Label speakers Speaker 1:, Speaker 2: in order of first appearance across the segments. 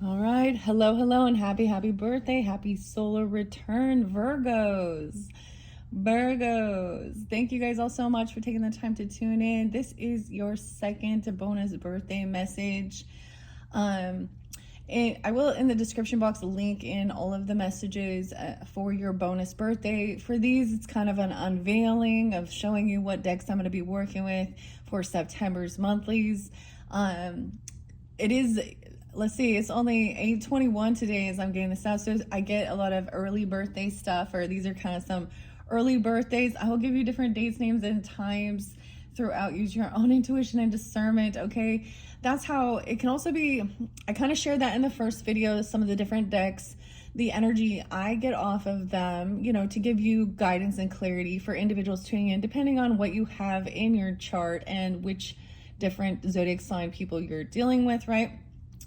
Speaker 1: All right. Hello, hello, and happy birthday. Happy solar return, Virgos. Virgos. Thank you guys all so much for taking the time to tune in. This is your second bonus birthday message. Um, I will in the description box link in all of the messages for your bonus birthday. For these, it's kind of an unveiling of showing you what decks I'm going to be working with for September's monthlies. It is, let's see, it's only 8:21 today as I'm getting this out, so I get a lot of early birthday stuff, or these are kind of some early birthdays. I will give you different dates, names, and times throughout. Use your own intuition and discernment, okay? That's how it can also be. I kind of shared that in the first video, some of the different decks, the energy I get off of them, to give you guidance and clarity for individuals tuning in, depending on what you have in your chart and which different zodiac sign people you're dealing with, right?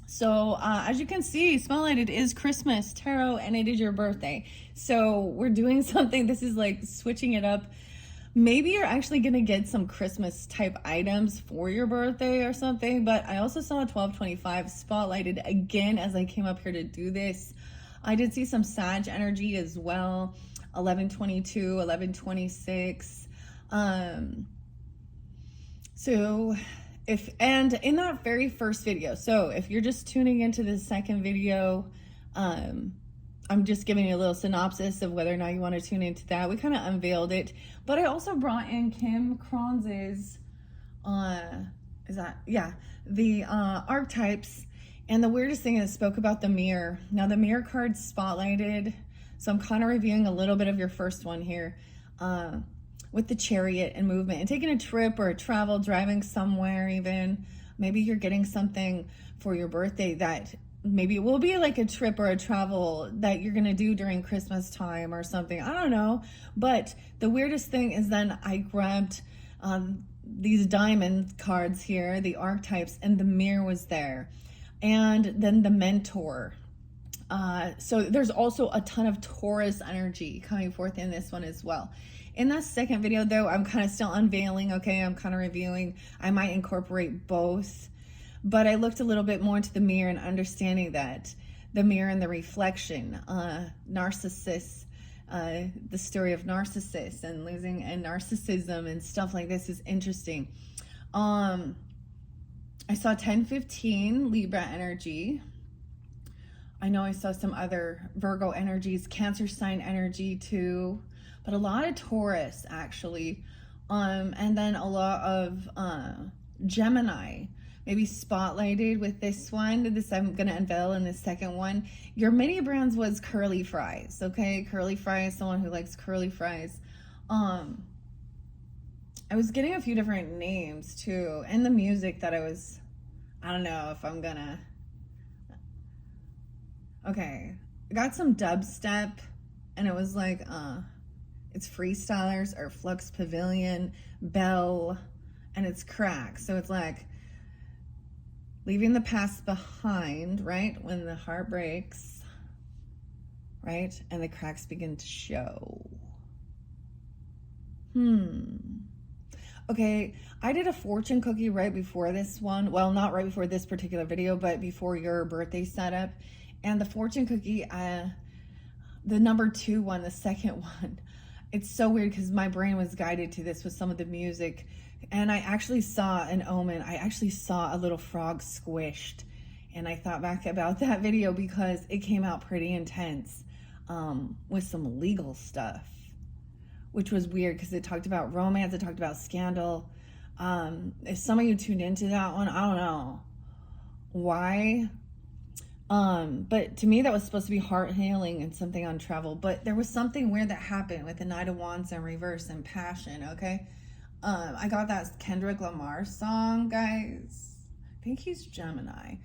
Speaker 1: So as you can see, Spotlight, it is Christmas tarot and it is your birthday. So we're doing something, this is like switching it up. Maybe you're actually going to get some Christmas type items for your birthday or something, but I also saw 1225 spotlighted again as I came up here to do this. I did see some Sag energy as well, 1122, 1126. So and in that very first video, so if you're just tuning into the second video, I'm just giving you a little synopsis of whether or not you want to tune into that. We kind of unveiled it, but I also brought in Kim Kronz's, the archetypes. And the weirdest thing is spoke about the mirror. Now the mirror card's spotlighted, so I'm kind of reviewing a little bit of your first one here. With the chariot and movement and taking a trip or a travel, driving somewhere even. Maybe you're getting something for your birthday that maybe it will be like a trip or a travel that you're going to do during Christmas time or something. I don't know. But the weirdest thing is then I grabbed these diamond cards here, the archetypes, and the mirror was there. And then the mentor. So there's also a ton of Taurus energy coming forth in this one as well. In that second video, though, I'm kind of still unveiling, okay? I'm kind of reviewing. I might incorporate both. But I looked a little bit more into the mirror and understanding that the mirror and the reflection, narcissists, the story of narcissists and losing and narcissism and stuff like this is interesting. I saw 1015 Libra energy. I know I saw some other Virgo energies, Cancer sign energy too, but a lot of Taurus actually. And then a lot of Gemini, maybe spotlighted with this one. This I'm going to unveil in the second one. Your mini brands was curly fries, okay? Curly fries, someone who likes curly fries. I was getting a few different names too. And the music that I don't know if I'm gonna, okay. I got some dubstep and it was like, it's Freestylers or Flux Pavilion, Bell, and it's Crack. So it's like leaving the past behind, right? When the heart breaks, right? And the cracks begin to show. Okay, I did a fortune cookie right before this one. Well, not right before this particular video, but before your birthday setup. And the fortune cookie, the number 2 one, the second one, it's so weird because my brain was guided to this with some of the music. And I actually saw an omen. I actually saw a little frog squished. And I thought back about that video because it came out pretty intense with some legal stuff, which was weird because it talked about romance. It talked about scandal. If some of you tuned into that one, I don't know why. But to me, that was supposed to be heart healing and something on travel. But there was something weird that happened with the Knight of Wands in reverse and passion, okay? I got that Kendrick Lamar song, guys. I think he's Gemini.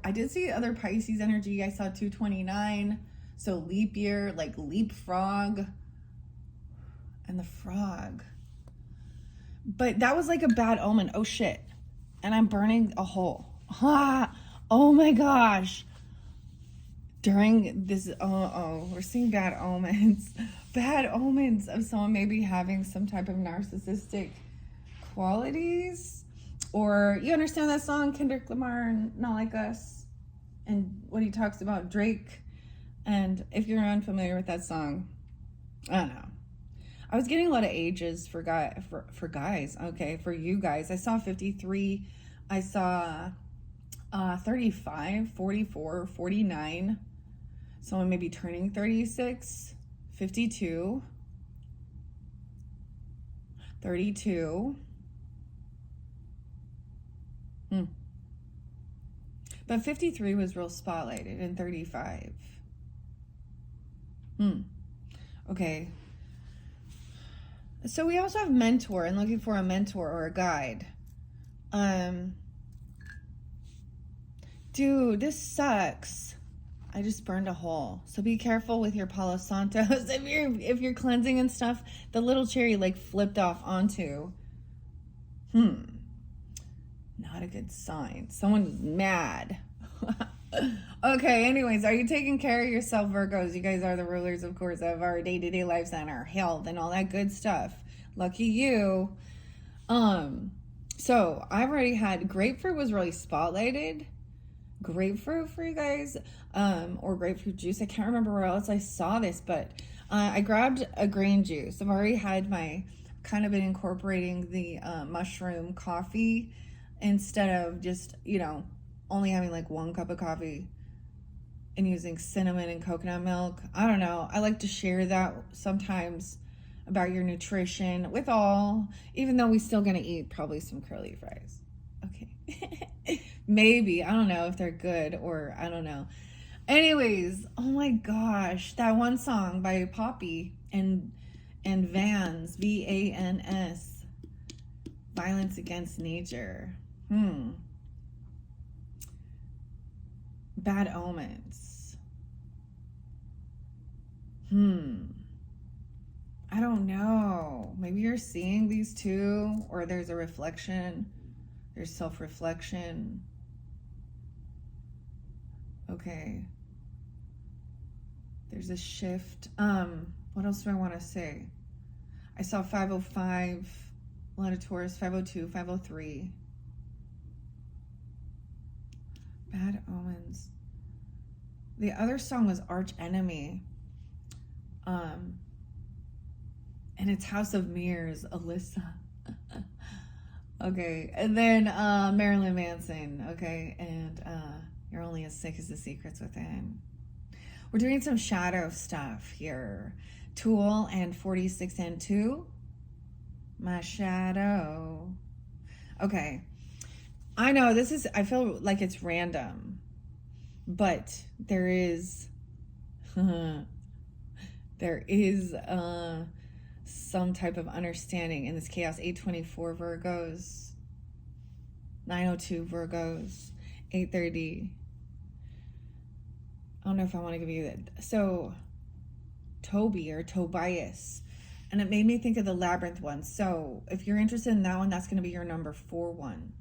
Speaker 1: I did see other Pisces energy. I saw 229. So leap year, like leapfrog. And the frog. But that was like a bad omen. Oh, shit. And I'm burning a hole. Ha! Oh my gosh. During this, we're seeing bad omens. Bad omens of someone maybe having some type of narcissistic qualities. Or you understand that song, Kendrick Lamar and Not Like Us? and what he talks about Drake. And if you're unfamiliar with that song, I don't know. I was getting a lot of ages for guys. Okay, for you guys. I saw 53. I saw 35, 44, 49. Someone may be turning 36, 52, 32. But 53 was real spotlighted, and 35. Okay. So we also have mentor and looking for a mentor or a guide. Dude, this sucks. I just burned a hole. So be careful with your Palo Santos. If you're cleansing and stuff, the little cherry like flipped off onto. Not a good sign. Someone's mad. Okay, anyways, are you taking care of yourself, Virgos? You guys are the rulers, of course, of our day-to-day lives and our health and all that good stuff. Lucky you. So I've already had grapefruit was really spotlighted. Grapefruit for you guys, or grapefruit juice. I can't remember where else I saw this, but I grabbed a green juice. I've already had my kind of been incorporating the mushroom coffee instead of just, only having like 1 cup of coffee and using cinnamon and coconut milk. I don't know. I like to share that sometimes about your nutrition with all, even though we're still going to eat probably some curly fries. Okay. Maybe. I don't know if they're good or I don't know. Anyways, oh my gosh. That one song by Poppy and Vans, VANS, Violence Against Nature. Bad omens. I don't know. Maybe you're seeing these two, or there's a reflection. There's self-reflection. Okay. There's a shift. What else do I want to say? I saw 505, a lot of Taurus, 502, 503. Bad omens. The other song was Arch Enemy. And it's House of Mirrors, Alyssa. Okay. And then Marilyn Manson. Okay. And you're only as sick as the secrets within. We're doing some shadow stuff here. Tool and 46 and 2. My shadow. Okay. I know I feel like it's random, but there is some type of understanding in this chaos. 824 Virgos, 902 Virgos, 830. I don't know if I want to give you that. So Toby or Tobias. And it made me think of the Labyrinth one. So if you're interested in that one, that's going to be your number 41.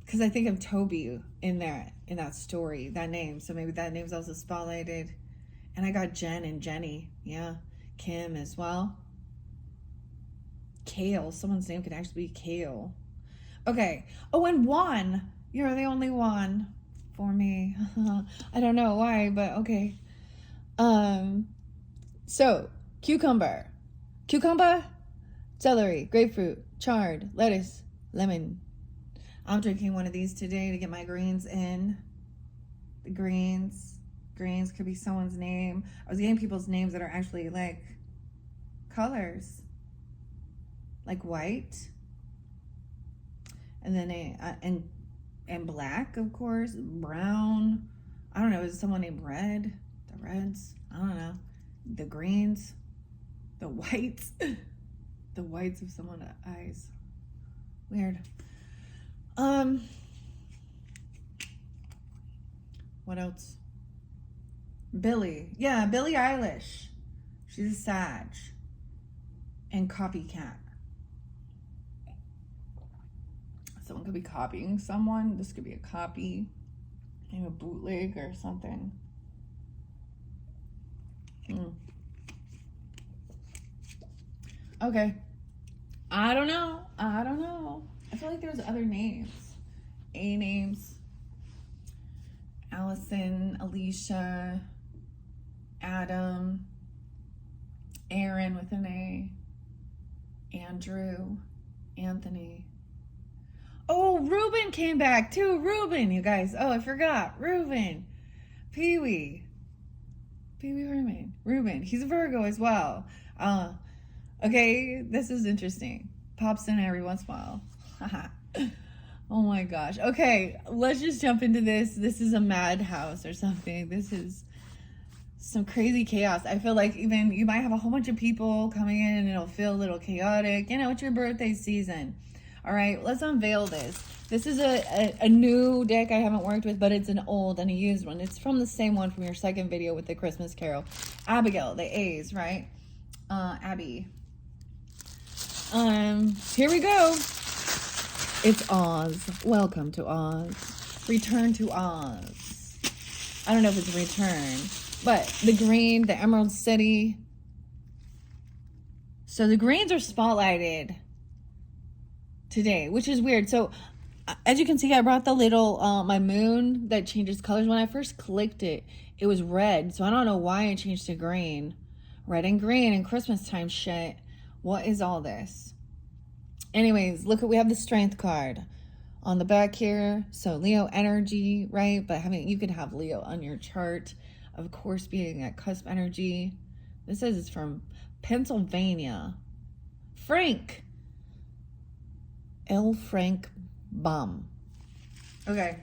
Speaker 1: Because I think of Toby in that story, that name. So maybe that name's also spotlighted. And I got Jen and Jenny. Yeah. Kim as well. Kale. Someone's name could actually be Kale. Okay. Oh, and Juan. You're the only one for me. I don't know why, but okay. So, cucumber, celery, grapefruit, chard, lettuce, lemon. I'm drinking one of these today to get my greens in. The greens could be someone's name. I was getting people's names that are actually like colors, like white, and then and black, of course, brown. I don't know. Is it someone named Red? The reds. I don't know. The greens, the whites, the whites of someone's eyes. Weird. What else? Billie. Yeah, Billie Eilish. She's a Sag. And copycat. Someone could be copying someone. This could be a copy. Maybe a bootleg or something. Okay. I don't know. I feel like there's other names. A names. Allison, Alicia, Adam, Aaron with an A, Andrew, Anthony. Oh, Ruben came back too. Ruben, you guys. Oh, I forgot. Ruben. Pee-wee. Pee-wee Herman. Ruben. He's a Virgo as well. Okay, this is interesting. Pops in every once in a while. Oh my gosh. Okay, let's just jump into this. This is a madhouse or something. This is some crazy chaos. I feel like even you might have a whole bunch of people coming in and it'll feel a little chaotic. You know, it's your birthday season. All right, let's unveil this. This is a new deck I haven't worked with, but it's an old and a used one. It's from the same one from your second video with the Christmas Carol. Abigail, the A's, right? Abby. Here we go. It's Oz. Welcome to Oz. Return to Oz. I don't know if it's a return, but the green, the Emerald City. So the greens are spotlighted today, which is weird. So as you can see, I brought the little my moon that changes colors. When I first clicked it, it was red, so I don't know why it changed to green. Red and green and Christmas time shit. What is all this? Anyways, look at, we have the strength card on the back here. So Leo energy, right? But you could have Leo on your chart, of course, being at cusp energy. This says it's from Pennsylvania. Frank Bum. Okay.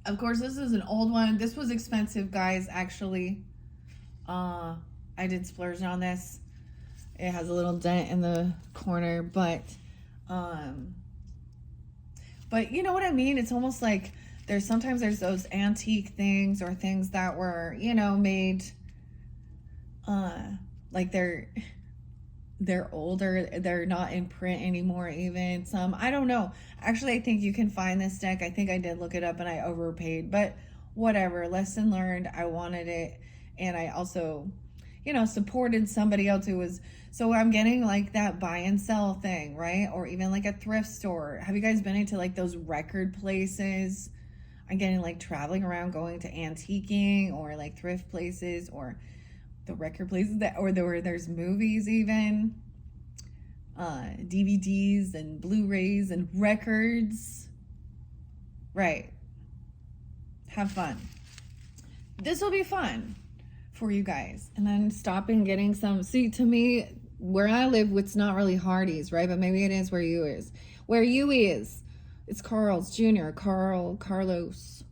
Speaker 1: Of course, this is an old one. This was expensive, guys, actually. I did splurge on this. It has a little dent in the corner, but you know what I mean? It's almost like sometimes there's those antique things or things that were, you know, made like they're older, they're not in print anymore even. Some, I don't know. Actually, I think you can find this deck. I think I did look it up and I overpaid, but whatever. Lesson learned. I wanted it. And I also, you know, supported somebody else who was, so I'm getting like that buy and sell thing, right? Or even like a thrift store. Have you guys been into like those record places? I'm getting like traveling around, going to antiquing or like thrift places or the record places where there's movies even, DVDs and Blu-rays and records. Right. Have fun. This will be fun for you guys. And then stop and getting some, see, to me, where I live, it's not really Hardee's, right? But maybe it is where you is. Where you is. It's Carl's Jr., Carlos.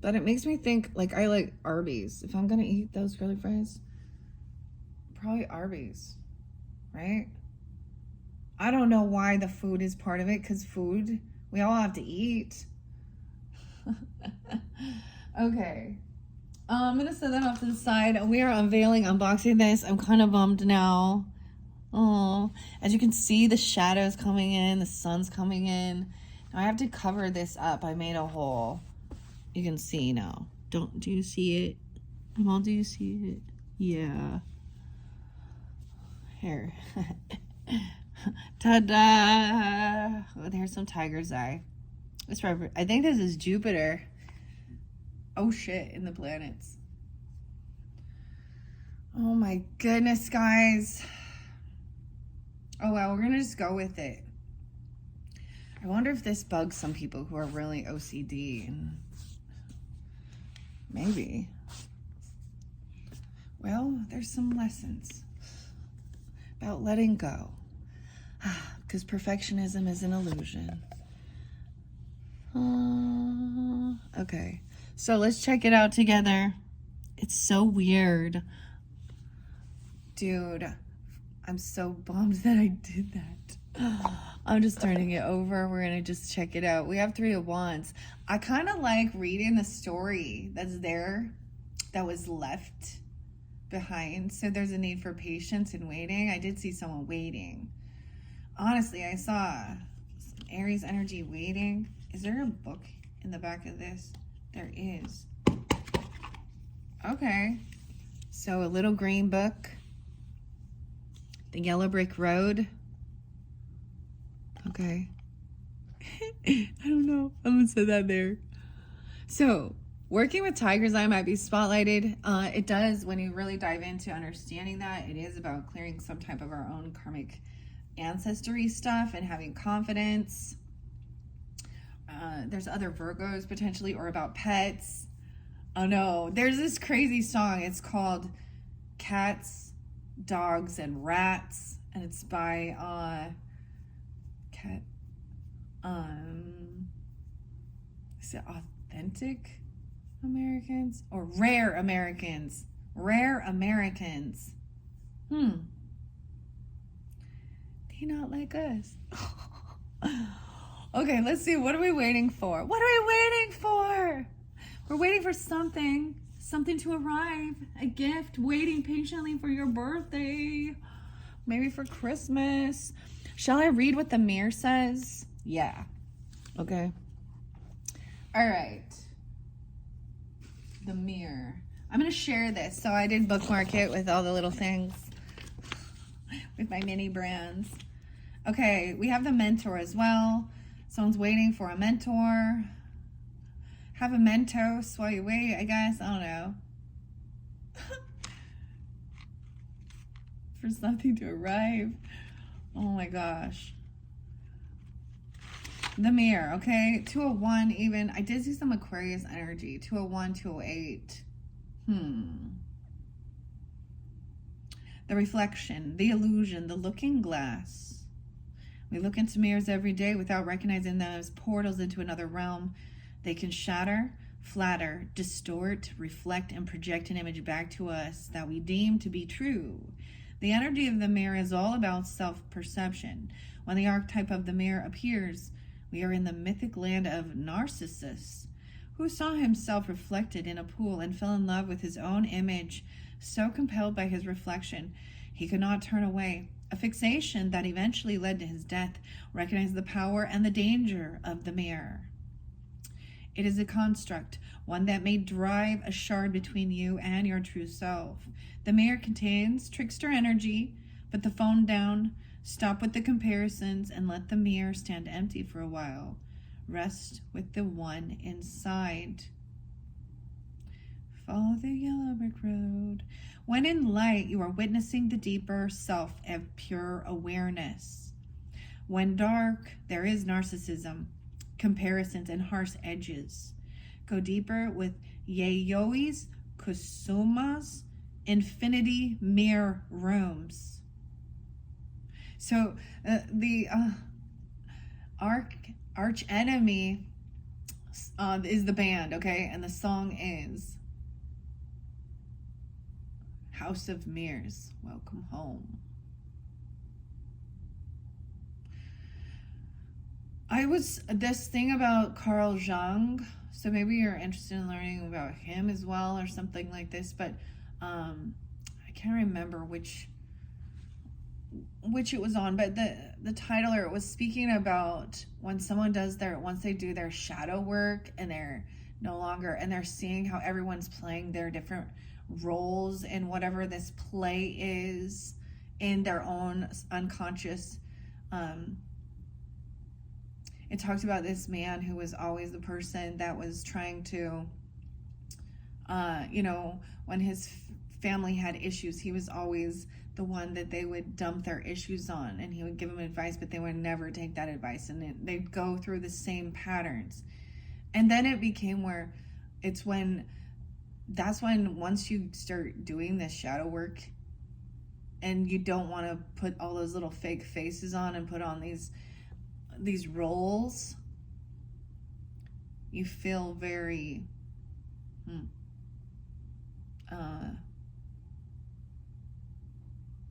Speaker 1: But it makes me think, like, I like Arby's. If I'm going to eat those curly fries, probably Arby's, right? I don't know why the food is part of it, because food, we all have to eat. Okay. I'm going to set that off to the side. We are unboxing this. I'm kind of bummed now. Oh, as you can see, the shadows coming in, the sun's coming in. Now I have to cover this up. I made a hole. You can see now. Do you see it? Well, do you see it? Yeah. Here. Ta-da! Oh, there's some tiger's eye. I think this is Jupiter. Oh shit, in the planets. Oh my goodness, guys. Oh well, we're gonna just go with it. I wonder if this bugs some people who are really OCD, and maybe. Well, there's some lessons about letting go, because perfectionism is an illusion. Okay, so let's check it out together. It's so weird. Dude, I'm so bummed that I did that. I'm just turning it over. We're gonna just check it out. We have 3 of Wands. I kind of like reading the story that's there, that was left behind. So there's a need for patience and waiting. I did see someone waiting. Honestly, I saw Aries energy waiting. Is there a book in the back of this? There is. Okay. So a little green book. The Yellow Brick Road. Okay. I don't know. I'm gonna say that there. So, working with tigers, I might be spotlighted. It does, when you really dive into understanding that, it is about clearing some type of our own karmic ancestry stuff and having confidence. There's other Virgos potentially, or about pets. Oh no, there's this crazy song. It's called Cats, Dogs, and Rats, and it's by Cat. Is it Authentic Americans or Rare Americans? Rare Americans. They not like us. Okay, let's see. What are we waiting for? What are we waiting for? We're waiting for something to arrive. A gift waiting patiently for your birthday. Maybe for Christmas. Shall I read what the mirror says? Yeah. Okay. All right. The mirror. I'm going to share this. So I did bookmark it with all the little things. With my mini brands. Okay, we have the mentor as well. Someone's waiting for a mentor. Have a mentos while you wait, I guess. I don't know. For something to arrive. Oh my gosh. The mirror, okay? 201 even. I did see some Aquarius energy. 201, 208. The reflection, the illusion, the looking glass. We look into mirrors every day without recognizing them as portals into another realm. They can shatter, flatter, distort, reflect, and project an image back to us that we deem to be true. The energy of the mirror is all about self-perception. When the archetype of the mirror appears, we are in the mythic land of Narcissus, who saw himself reflected in a pool and fell in love with his own image, so compelled by his reflection, he could not turn away. A fixation that eventually led to his death recognized the power and the danger of the mirror. It is a construct, one that may drive a shard between you and your true self. The mirror contains trickster energy, put the phone down, stop with the comparisons, and let the mirror stand empty for a while. Rest with the one inside. Follow the yellow brick road. When in light, you are witnessing the deeper self of pure awareness. When dark, there is narcissism, comparisons, and harsh edges. Go deeper with Yayoi's Kusuma's Infinity Mirror Rooms. So the arch enemy is the band, okay? And the song is House of Mirrors, Welcome Home. This thing about Carl Jung, so maybe you're interested in learning about him as well or something like this, but I can't remember which it was on, but the titler, it was speaking about when someone once they do their shadow work and they're no longer, and they're seeing how everyone's playing their different roles in whatever this play is in their own unconscious. It talks about this man who was always the person that was trying to, when his family had issues, he was always the one that they would dump their issues on, and he would give them advice, but they would never take that advice, and they'd go through the same patterns. And then it became where that's when once you start doing this shadow work and you don't want to put all those little fake faces on and put on these roles, you feel very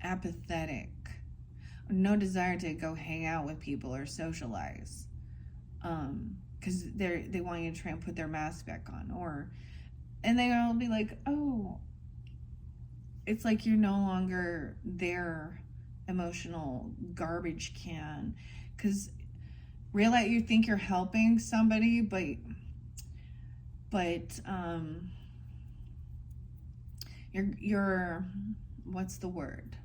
Speaker 1: apathetic, no desire to go hang out with people or socialize, because they want you to try and put their mask back on, and they'll be like, oh, it's like you're no longer their emotional garbage can, because realize you think you're helping somebody, but you're what's the word?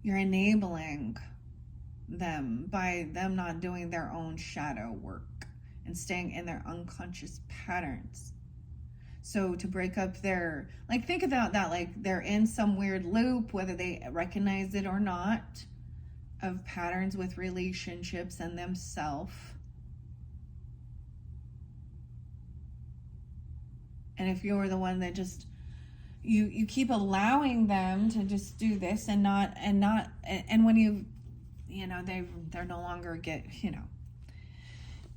Speaker 1: You're enabling them by them not doing their own shadow work. and staying in their unconscious patterns. So to break up their, like, think about that, like they're in some weird loop, whether they recognize it or not, of patterns with relationships and themselves. And if you're the one that just, you keep allowing them to just do this and when they're no longer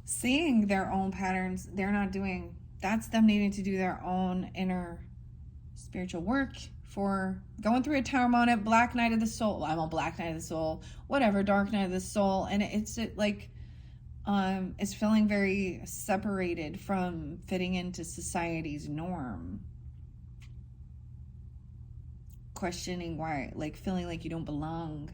Speaker 1: seeing their own patterns, they're not doing, that's them needing to do their own inner spiritual work for going through a tower moment, black night of the soul. I'm a black night of the soul, whatever, dark night of the soul. And it's like, it's feeling very separated from fitting into society's norm. Questioning why, like feeling like you don't belong.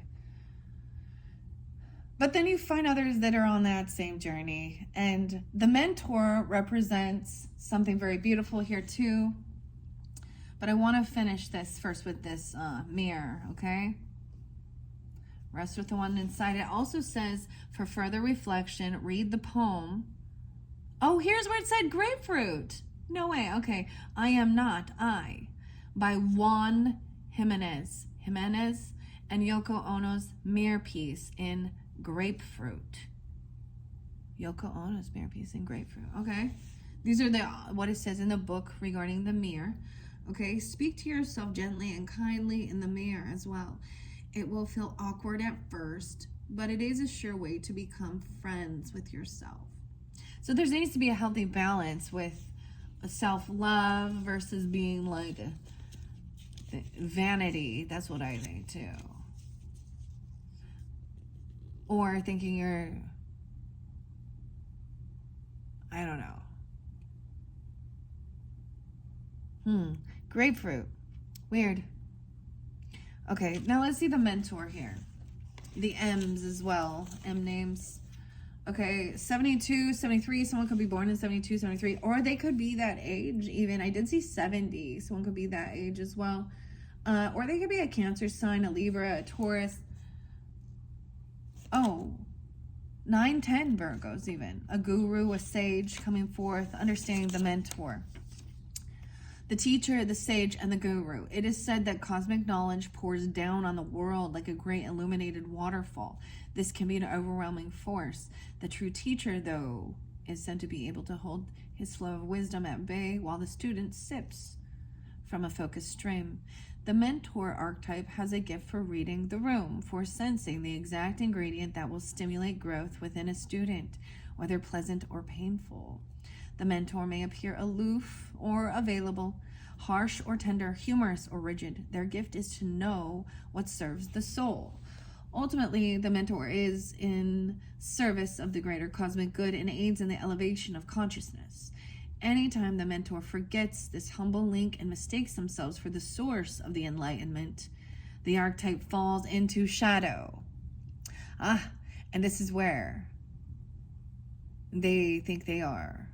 Speaker 1: But then you find others that are on that same journey. And the mentor represents something very beautiful here too. But I want to finish this first with this mirror, okay? Rest with the one inside. It also says, for further reflection, read the poem. Oh, here's where it said grapefruit. No way. Okay. I Am Not I by Juan Jimenez and Yoko Ono's mirror piece in grapefruit. Yoko Ono's mirror piece in grapefruit. Okay. These are what it says in the book regarding the mirror. Okay. Speak to yourself gently and kindly in the mirror as well. It will feel awkward at first, but it is a sure way to become friends with yourself. So there needs to be a healthy balance with self-love versus being like vanity. That's what I think too. Or thinking you're, I don't know. Grapefruit. Weird. Okay, now let's see the mentor here. The M's as well. M names. Okay, 72, 73. Someone could be born in 72, 73. Or they could be that age even. I did see 70. Someone could be that age as well. Or they could be a Cancer sign, a Libra, a Taurus. Oh, 9, 10 Virgos even. A guru, a sage coming forth, understanding the mentor. The teacher, the sage, and the guru. It is said that cosmic knowledge pours down on the world like a great illuminated waterfall. This can be an overwhelming force. The true teacher, though, is said to be able to hold his flow of wisdom at bay while the student sips from a focused stream. The mentor archetype has a gift for reading the room, for sensing the exact ingredient that will stimulate growth within a student, whether pleasant or painful. The mentor may appear aloof or available, harsh or tender, humorous or rigid. Their gift is to know what serves the soul. Ultimately, the mentor is in service of the greater cosmic good and aids in the elevation of consciousness. Anytime the mentor forgets this humble link and mistakes themselves for the source of the enlightenment, the archetype falls into shadow. And this is where they think they are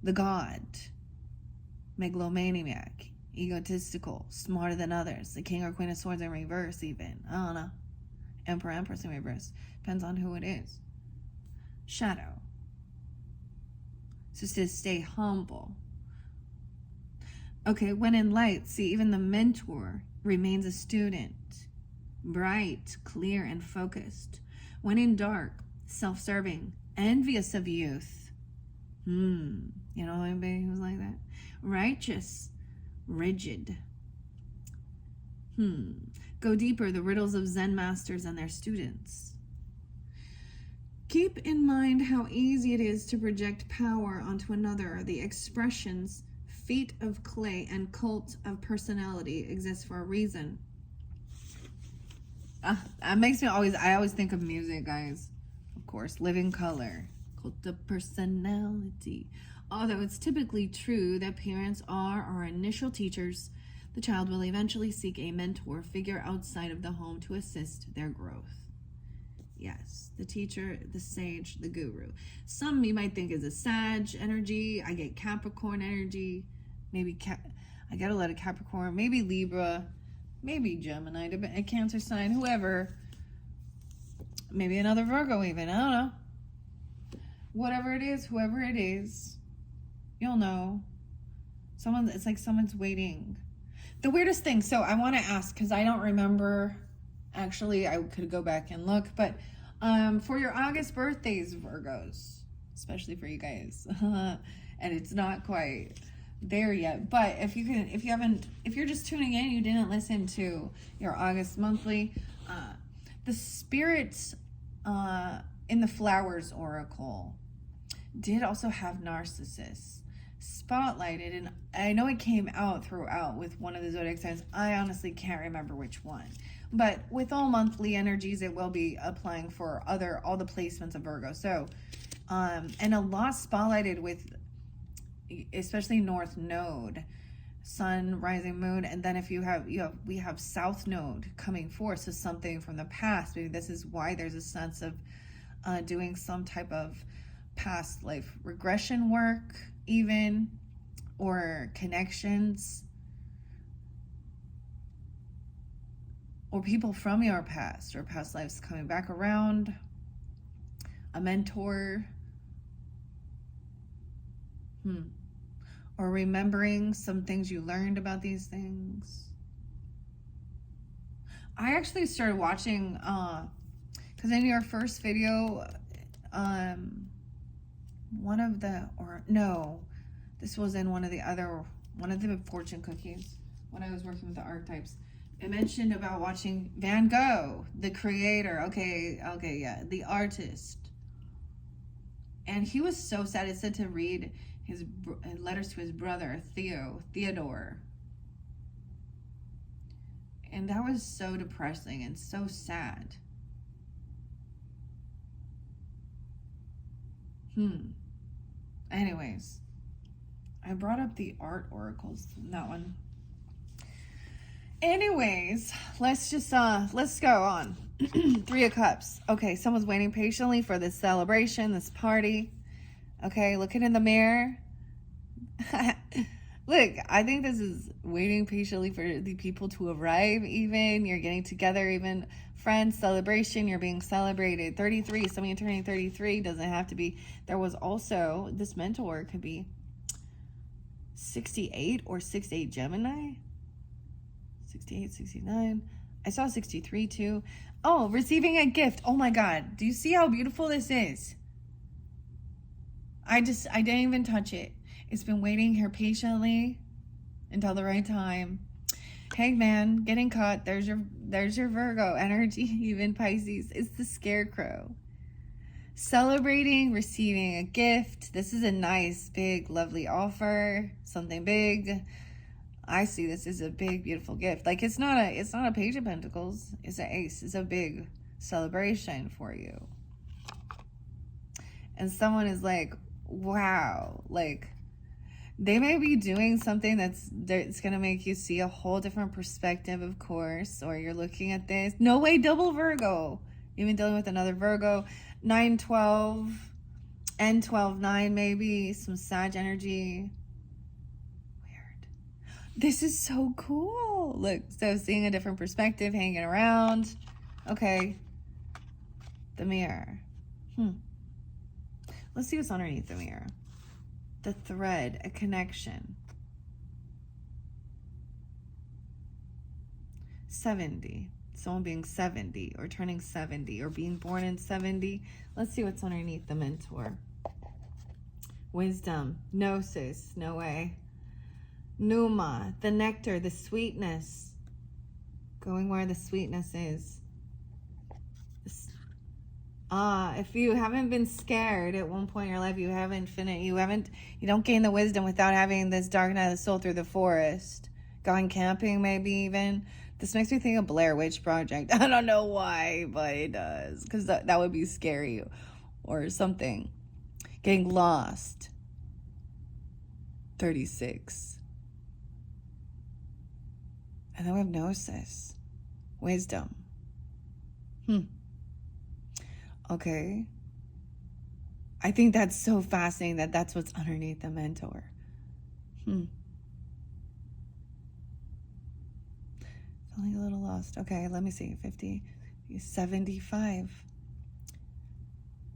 Speaker 1: the god, megalomaniac, egotistical, smarter than others, the king or queen of swords in reverse even. I don't know. Emperor, empress in reverse. Depends on who it is. Shadow. So to stay humble. Okay, when in light, see, even the mentor remains a student. Bright, clear, and focused. When in dark, self-serving, envious of youth. You know anybody who's like that? Righteous, rigid. Go deeper, the riddles of Zen masters and their students. Keep in mind how easy it is to project power onto another. The expressions feet of clay and cult of personality exist for a reason. That makes me I always think of music, guys. Of course, Living Color, cult of personality. Although it's typically true that parents are our initial teachers, the child will eventually seek a mentor figure outside of the home to assist their growth. Yes, the teacher, the sage, the guru. Some you might think is a Sag energy. I get Capricorn energy. Maybe I get a lot of Capricorn. Maybe Libra. Maybe Gemini. A Cancer sign. Whoever. Maybe another Virgo even. I don't know. whatever it is, whoever it is, you'll know. It's like someone's waiting. The weirdest thing, so I want to ask, because I don't remember, actually, I could go back and look, but for your August birthdays, Virgos, especially for you guys, and it's not quite there yet, but if you're just tuning in, you didn't listen to your August monthly, the spirits in the Flowers Oracle did also have narcissists spotlighted, and I know it came out throughout with one of the zodiac signs. I honestly can't remember which one, but with all monthly energies, it will be applying for all the placements of Virgo. So and a lot spotlighted with especially North Node, Sun, rising moon, and then if we have South Node coming forth, so something from the past. Maybe this is why there's a sense of doing some type of past life regression work, even, or connections, or people from your past or past lives coming back around, a mentor, or remembering some things you learned about these things. I actually started watching, because in your first video, this was in one of the fortune cookies when I was working with the archetypes. It mentioned about watching Van Gogh, the creator. Okay, yeah, the artist. And he was so sad. It said to read his letters to his brother, Theodore. And that was so depressing and so sad. Anyways, I brought up the art oracles, that one. Anyways, let's go on. 3 of Cups. Okay, someone's waiting patiently for this celebration, this party. Okay, looking in the mirror. Look, I think this is waiting patiently for the people to arrive, even. You're getting together, even friends, celebration, you're being celebrated. 33, somebody turning 33, doesn't have to be. There was also, this mentor could be 68 or 68 Gemini. 68, 69. I saw 63 too. Oh, receiving a gift. Oh my God. Do you see how beautiful this is? I didn't even touch it. It's been waiting here patiently until the right time. Hangman, getting caught. There's your Virgo energy, even Pisces. It's the Scarecrow. Celebrating, receiving a gift. This is a nice, big, lovely offer. Something big. I see this as a big, beautiful gift. Like it's not a Page of Pentacles. It's an Ace. It's a big celebration for you. And someone is like, wow, like they may be doing something that's going to make you see a whole different perspective, of course, or you're looking at this. No way, double Virgo. Even dealing with another Virgo. 9-12, N12-9 maybe, some Sag energy. Weird. This is so cool. Look, so seeing a different perspective, hanging around. Okay. The mirror. Let's see what's underneath the mirror. The thread, a connection. 70. Someone being 70 or turning 70 or being born in 70. Let's see what's underneath the mentor. Wisdom. Gnosis. No way. Pneuma. The nectar, the sweetness. Going where the sweetness is. If you haven't been scared at one point in your life, you don't gain the wisdom without having this dark night of the soul through the forest. Going camping, maybe even. This makes me think of Blair Witch Project. I don't know why, but it does. Because that would be scary or something. Getting lost. 36. And then we have Gnosis. Wisdom. Okay. I think that's so fascinating that's what's underneath the mentor. Feeling a little lost. Okay, let me see. 50, 75,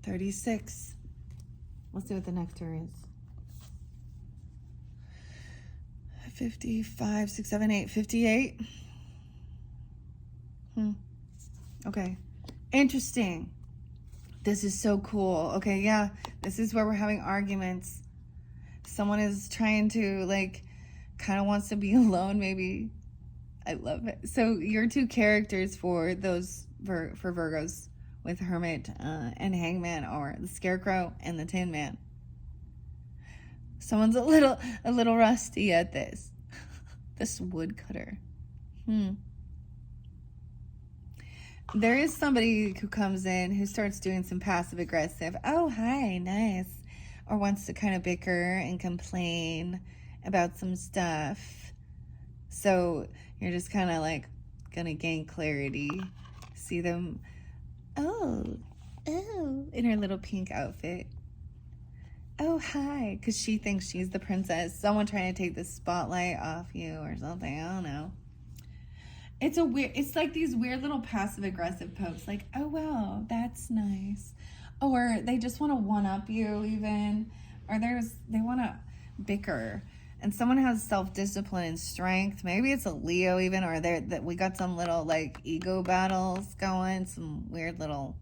Speaker 1: 36. Let's see what the nectar is. 55, 6, 7, 8, 58. Okay. Interesting. This is so cool. Okay, yeah. This is where we're having arguments. Someone is trying to, like, kind of wants to be alone, maybe. I love it. So your two characters for those, for Virgos with Hermit and Hangman are the Scarecrow and the Tin Man. Someone's a little rusty at this. This woodcutter. There is somebody who comes in who starts doing some passive aggressive, oh, hi, nice, or wants to kind of bicker and complain about some stuff. So you're just kind of like gonna gain clarity. See them, oh, in her little pink outfit. Oh, hi, because she thinks she's the princess. Someone trying to take the spotlight off you or something. I don't know. It's like these weird little passive aggressive pokes, like, oh, wow, that's nice. Or they just want to one up you even, or they want to bicker. And someone has self-discipline and strength. Maybe it's a Leo even, or that we got some little like ego battles going, some weird little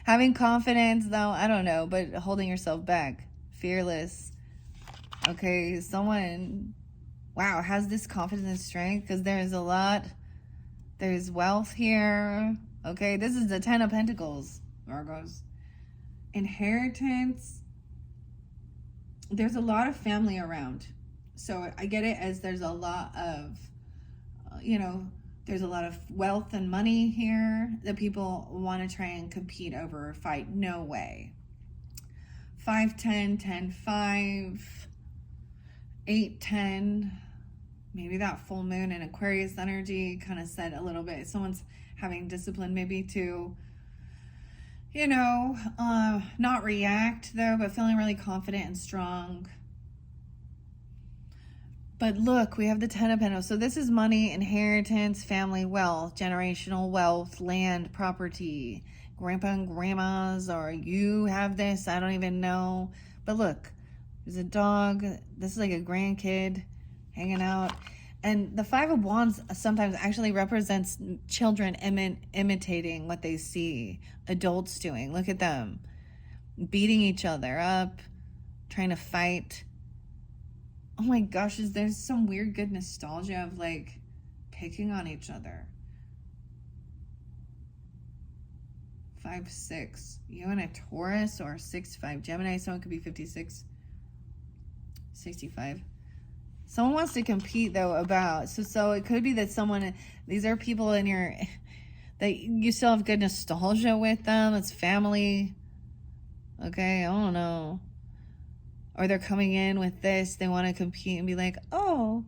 Speaker 1: having confidence though, I don't know, but holding yourself back, fearless. Okay, someone, wow, has this confidence and strength because there's wealth here. Okay, this is the 10 of Pentacles, Virgos. Inheritance. There's a lot of family around. So I get it as there's a lot of, there's a lot of wealth and money here that people want to try and compete over or fight. No way. 5, 10, 10, 5, 8, 10. Maybe that full moon and Aquarius energy kind of said a little bit. Someone's having discipline maybe to, not react though, but feeling really confident and strong. But look, we have the 10 of Pentacles. So this is money, inheritance, family wealth, generational wealth, land, property, grandpa and grandmas, or you have this, I don't even know. But look, there's a dog. This is like a grandkid hanging out. And the 5 of Wands sometimes actually represents children imitating what they see adults doing. Look at them beating each other up, trying to fight. Oh my gosh, there's some weird good nostalgia of like picking on each other. 5, 6. You and a Taurus, or 6, 5 Gemini. Someone could be 56, 65. Someone wants to compete though about, so it could be that these are people in that you still have good nostalgia with them. It's family. Okay, I don't know. Or they're coming in with this, they want to compete and be like, oh,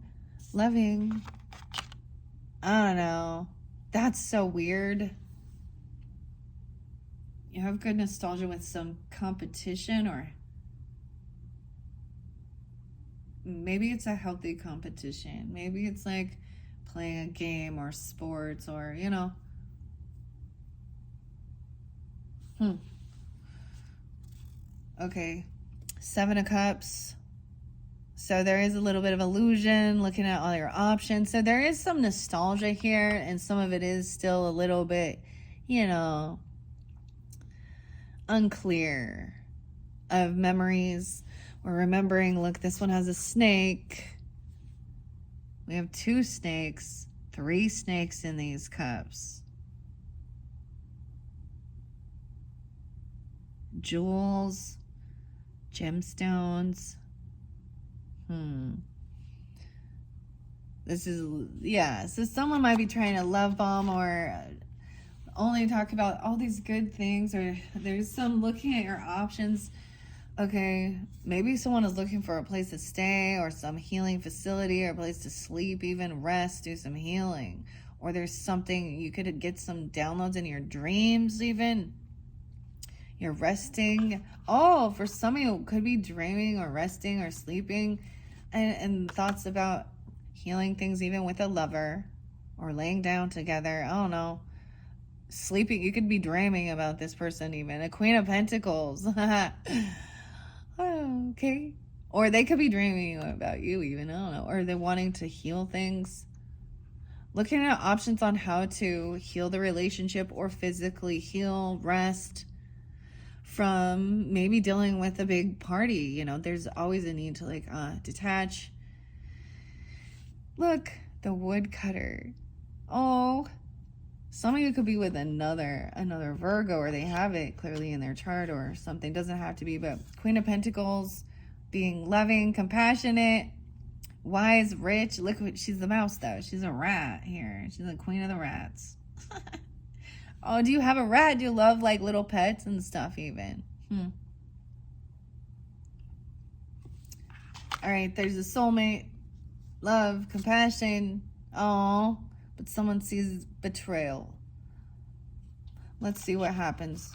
Speaker 1: loving. I don't know. That's so weird. You have good nostalgia with some competition, or maybe it's a healthy competition. Maybe it's like playing a game or sports or, Okay. 7 of Cups. So there is a little bit of illusion, looking at all your options. So there is some nostalgia here, and some of it is still a little bit, unclear of memories. We're remembering, look, this one has a snake. We have 2 snakes, 3 snakes in these cups. Jewels, gemstones. This is, so someone might be trying to love bomb or only talk about all these good things, or there's some looking at your options. Okay, maybe someone is looking for a place to stay or some healing facility or a place to sleep, even rest, do some healing. Or there's something, you could get some downloads in your dreams even. You're resting. Oh, for some of you, it could be dreaming or resting or sleeping, and thoughts about healing things even with a lover or laying down together. I don't know. sleeping. You could be dreaming about this person even. A Queen of Pentacles. Oh, okay. Or they could be dreaming about you even. I don't know. Or they're wanting to heal things. Looking at options on how to heal the relationship or physically heal, rest from maybe dealing with a big party. You know, there's always a need to like detach. Look, the woodcutter. Oh, some of you could be with another Virgo, or they have it clearly in their chart or something. Doesn't have to be, but Queen of Pentacles, being loving, compassionate, wise, rich. Look, she's the mouse though. She's a rat here. She's the queen of the rats. Oh, do you have a rat? Do you love like little pets and stuff even? All right, there's a soulmate, love, compassion. Oh, but someone sees betrayal. Let's see what happens.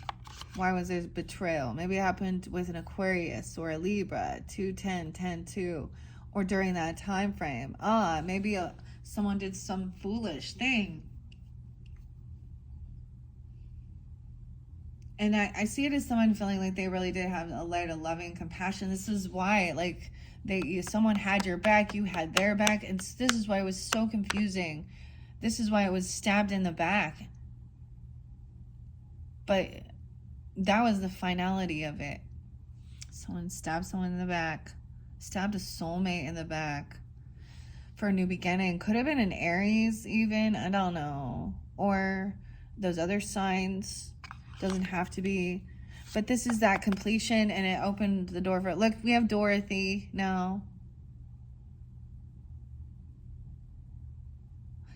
Speaker 1: Why was there betrayal? Maybe it happened with an Aquarius or a Libra, 210, 10-2, or during that time frame. Maybe someone did some foolish thing. And I see it as someone feeling like they really did have a light of loving compassion. This is why, like, someone had your back, you had their back, and this is why it was so confusing. This is why it was stabbed in the back. But that was the finality of it. Someone stabbed someone in the back, stabbed a soulmate in the back for a new beginning. Could have been an Aries even, I don't know. Or those other signs. Doesn't have to be. But this is that completion, and it opened the door for it. Look, we have Dorothy now.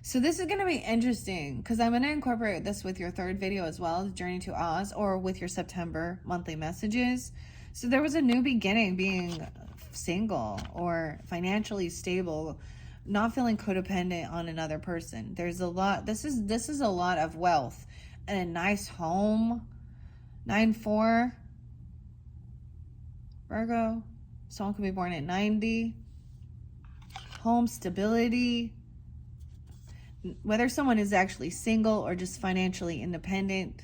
Speaker 1: So this is going to be interesting because I'm going to incorporate this with your third video as well, Journey to Oz, or with your September monthly messages. So there was a new beginning, being single or financially stable, not feeling codependent on another person. There's a lot. This is a lot of wealth and a nice home. 9-4 Virgo. Someone could be born at 90. Home stability. Whether someone is actually single or just financially independent.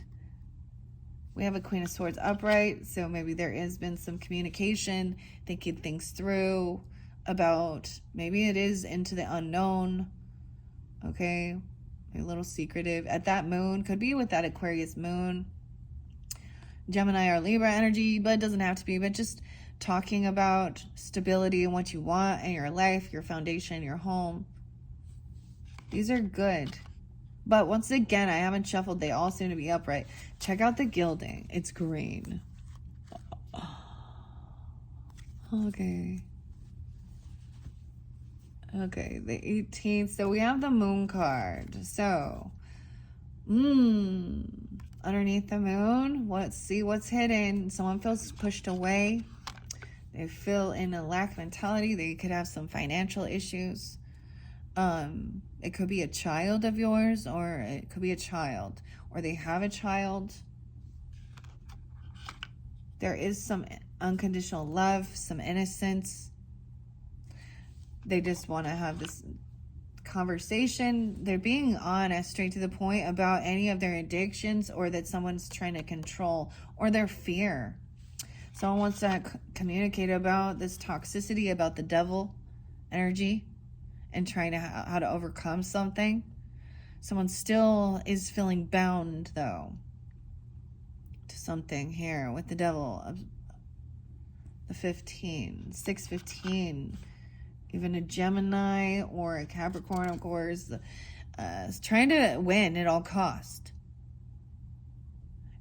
Speaker 1: We have a Queen of Swords upright, so maybe there has been some communication, thinking things through about, maybe it is into the unknown. Okay, a little secretive. At that moon, could be with that Aquarius moon. Gemini or Libra energy, but it doesn't have to be, but just talking about stability and what you want in your life, your foundation, your home. These are good. But once again, I haven't shuffled. They all seem to be upright. Check out the gilding. It's green. Okay. Okay, the 18th. So we have the moon card. So, underneath the moon, let's see what's hidden. Someone feels pushed away. They feel in a lack mentality. They could have some financial issues. It could be a child of yours, or it could be a child, or they have a child. There is some unconditional love, some innocence. They just want to have this conversation. They're being honest, straight to the point about any of their addictions, or that someone's trying to control, or their fear. Someone wants to communicate about this toxicity, about the devil energy, and trying to how to overcome something. Someone still is feeling bound, though, to something here with the devil of the 6-15. Even a Gemini or a Capricorn, of course, is trying to win at all cost.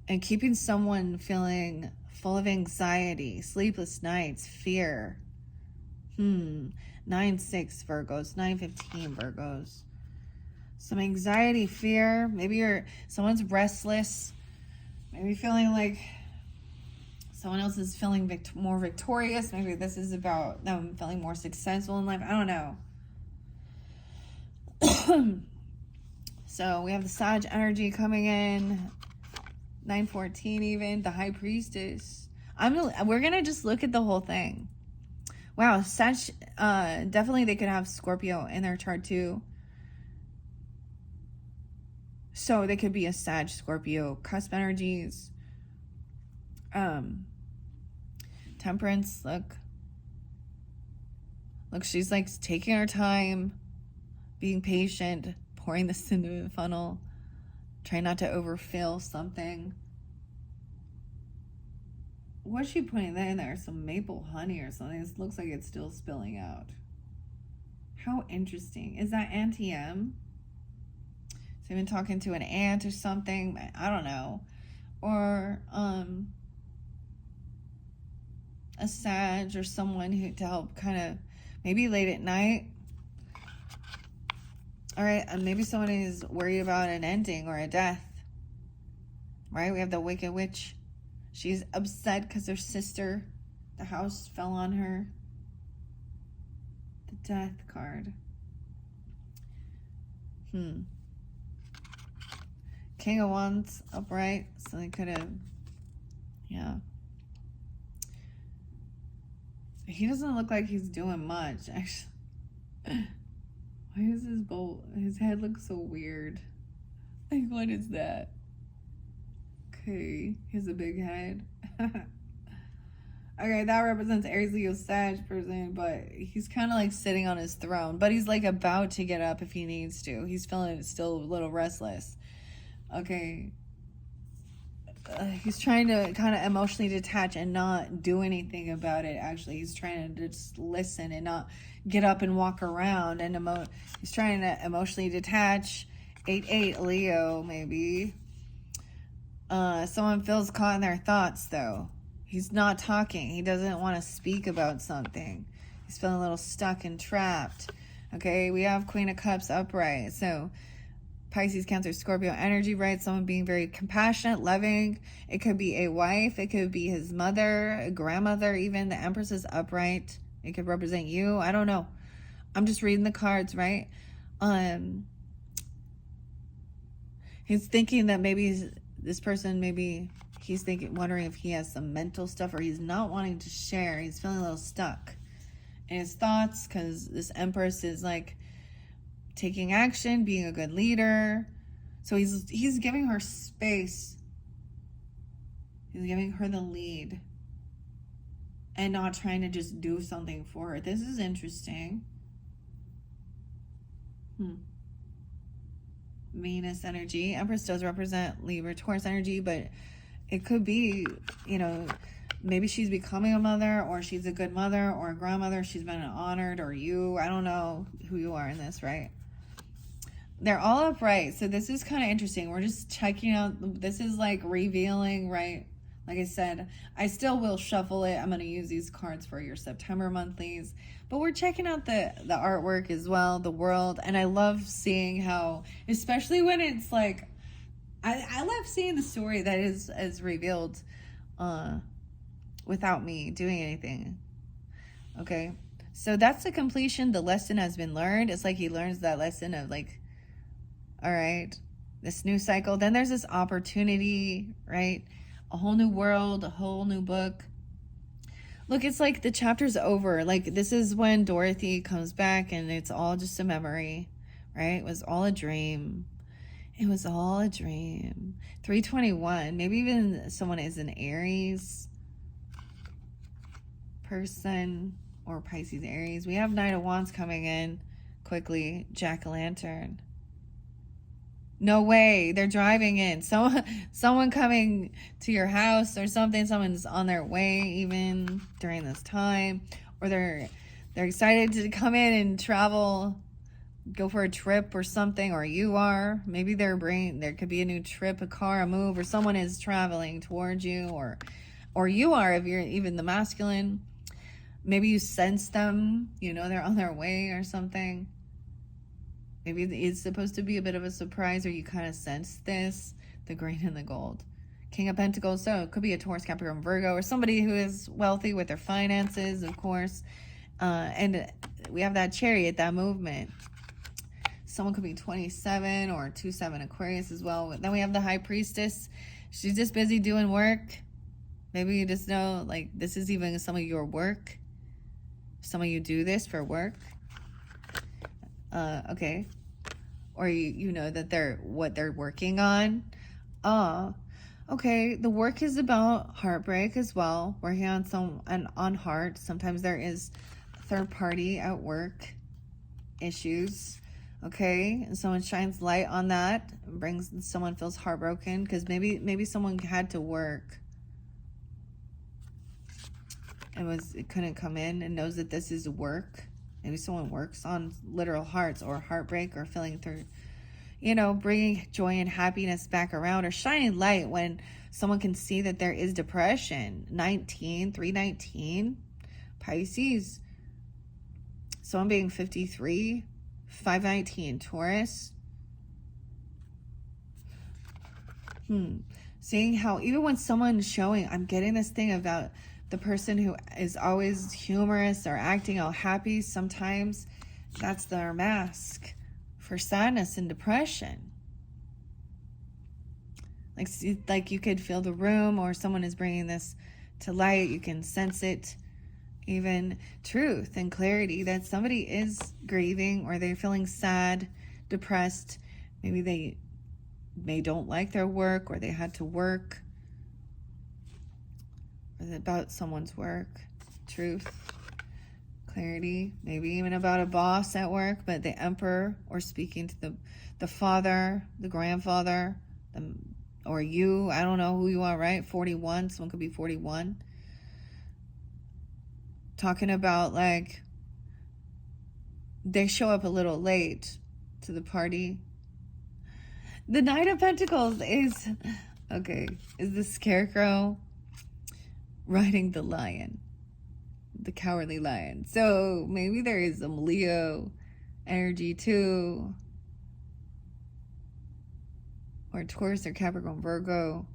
Speaker 1: And keeping someone feeling full of anxiety, sleepless nights, fear. 9-6 Virgos, 9-15 Virgos. Some anxiety, fear. Maybe someone's restless. Maybe feeling like someone else is feeling more victorious. Maybe this is about them feeling more successful in life. I don't know. So we have the Sag energy coming in. 9-14 even. The High Priestess. We're going to just look at the whole thing. Wow, Sag, definitely they could have Scorpio in their chart too. So they could be a Sag, Scorpio, cusp energies. Temperance, look, she's like taking her time, being patient, pouring this into the funnel, trying not to overfill something. What's she putting in there? Some maple honey or something. This looks like it's still spilling out. How interesting. Is that Auntie M? So been talking to an aunt or something. I don't know. Or a Sag or someone who to help kind of maybe late at night. All right, and maybe someone is worried about an ending or a death. Right? We have the Wicked Witch. She's upset because her sister, the house fell on her. The Death card. King of Wands upright. So they could have, yeah. He doesn't look like he's doing much, actually. Why is his bowl? His head looks so weird. Like, what is that? Okay, he has a big head. Okay, that represents Aries, Leo, Sag person, but he's kind of like sitting on his throne. But he's like about to get up if he needs to. He's feeling still a little restless. Okay. He's trying to kind of emotionally detach and not do anything about it. Actually, he's trying to just listen and not get up and walk around. And he's trying to emotionally detach. 8-8 Leo, maybe. Someone feels caught in their thoughts, though. He's not talking. He doesn't want to speak about something. He's feeling a little stuck and trapped. Okay, we have Queen of Cups upright. So Pisces, Cancer, Scorpio energy, right? Someone being very compassionate, loving. It could be a wife. It could be his mother, a grandmother, even. The Empress is upright. It could represent you. I don't know. I'm just reading the cards, right? He's thinking that maybe this person, maybe he's wondering if he has some mental stuff or he's not wanting to share. He's feeling a little stuck in his thoughts because this Empress is like taking action, being a good leader. So he's giving her space. He's giving her the lead and not trying to just do something for her. This is interesting. Venus energy. Empress does represent Libra, Taurus energy, but it could be, maybe she's becoming a mother or she's a good mother or a grandmother. She's been honored, or you. I don't know who you are in this, right? They're all upright. So this is kind of interesting. We're just checking out. This is like revealing, right? Like I said, I still will shuffle it. I'm going to use these cards for your September monthlies. But we're checking out the artwork as well, the world. And I love seeing how, especially when it's like, I love seeing the story that is revealed without me doing anything. Okay. So that's the completion. The lesson has been learned. It's like he learns that lesson of like, all right, this new cycle. Then there's this opportunity, right? A whole new world, a whole new book. Look, it's like the chapter's over. Like, this is when Dorothy comes back and it's all just a memory, right? It was all a dream. It was all a dream. 321. Maybe even someone is an Aries person or Pisces Aries. We have Knight of Wands coming in quickly. Jack-o'-lantern. No way. They're driving in. Someone coming to your house or something. Someone's on their way even during this time. Or they're excited to come in and travel, go for a trip or something. Or you are. Maybe there could be a new trip, a car, a move, or someone is traveling towards you. Or you are, if you're even the masculine. Maybe you sense them. They're on their way or something. Maybe it's supposed to be a bit of a surprise, or you kind of sense this, the green and the gold. King of Pentacles, so it could be a Taurus, Capricorn, Virgo, or somebody who is wealthy with their finances, of course. And we have that Chariot, that movement. Someone could be 27 or 27 Aquarius as well. Then we have the High Priestess. She's just busy doing work. Maybe you just know, like, this is even some of your work. Some of you do this for work. Okay. or you know that they're what they're working on. Okay, the work is about heartbreak as well, working on heart. Sometimes there is third party at work issues. Okay, and someone shines light on that, brings someone feels heartbroken because maybe someone had to work. It couldn't come in and knows that this is work. Maybe someone works on literal hearts or heartbreak or feeling through, bringing joy and happiness back around or shining light when someone can see that there is depression. 319, Pisces. Someone being 53, 519, Taurus. Seeing how even when someone's showing, I'm getting this thing about the person who is always humorous or acting all happy, sometimes that's their mask for sadness and depression. Like you could feel the room, or someone is bringing this to light. You can sense it, even truth and clarity that somebody is grieving, or they're feeling sad, depressed. Maybe they don't like their work, or they had to work. About someone's work, truth, clarity, maybe even about a boss at work, but the emperor, or speaking to the father, the grandfather, or you, I don't know who you are, right? 41, someone could be 41. Talking about like they show up a little late to the party. The Knight of Pentacles is the Scarecrow riding the lion, the cowardly lion. So maybe there is some Leo energy too, or Taurus or Capricorn, Virgo.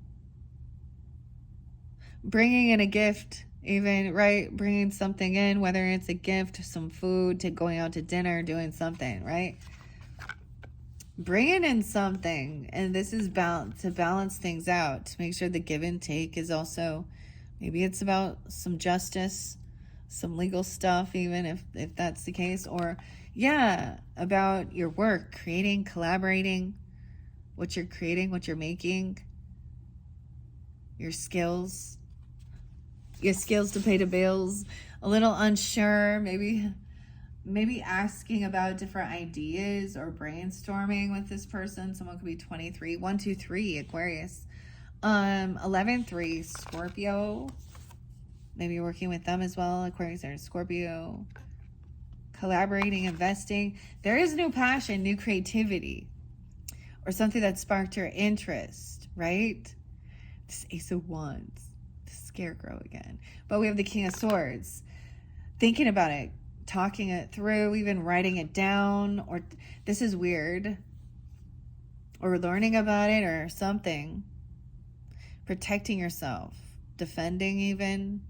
Speaker 1: Bringing in a gift, even, right? Bringing something in, whether it's a gift, some food, to going out to dinner, doing something, right? Bringing in something, and this is to balance things out, to make sure the give and take is also. Maybe it's about some justice, some legal stuff, even if that's the case. Or, about your work, creating, collaborating, what you're creating, what you're making, your skills to pay the bills. A little unsure, maybe asking about different ideas or brainstorming with this person. Someone could be 23, 123, Aquarius. 11-3, Scorpio. Maybe you're working with them as well, Aquarius or Scorpio. Collaborating, investing. There is new passion, new creativity, or something that sparked your interest, right? This Ace of Wands, the Scarecrow again. But we have the King of Swords. Thinking about it, talking it through, even writing it down, or this is weird, or learning about it or something. Protecting yourself, defending even.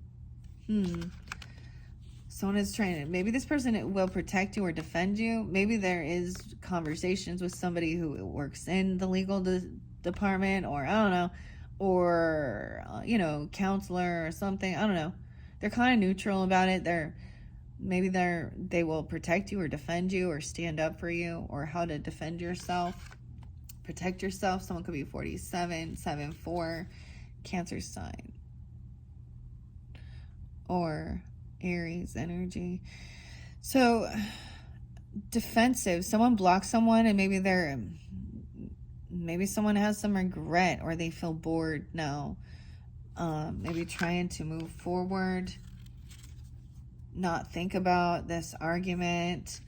Speaker 1: Someone is trying to, maybe this person will protect you or defend you. Maybe there is conversations with somebody who works in the legal department, or I don't know, or, counselor or something. I don't know. They're kind of neutral about it. They will protect you or defend you or stand up for you, or how to defend yourself, protect yourself. Someone could be 47, 7-4, Cancer sign, or Aries energy. So defensive, someone blocks someone, and maybe someone has some regret, or they feel bored now. Maybe trying to move forward, not think about this argument.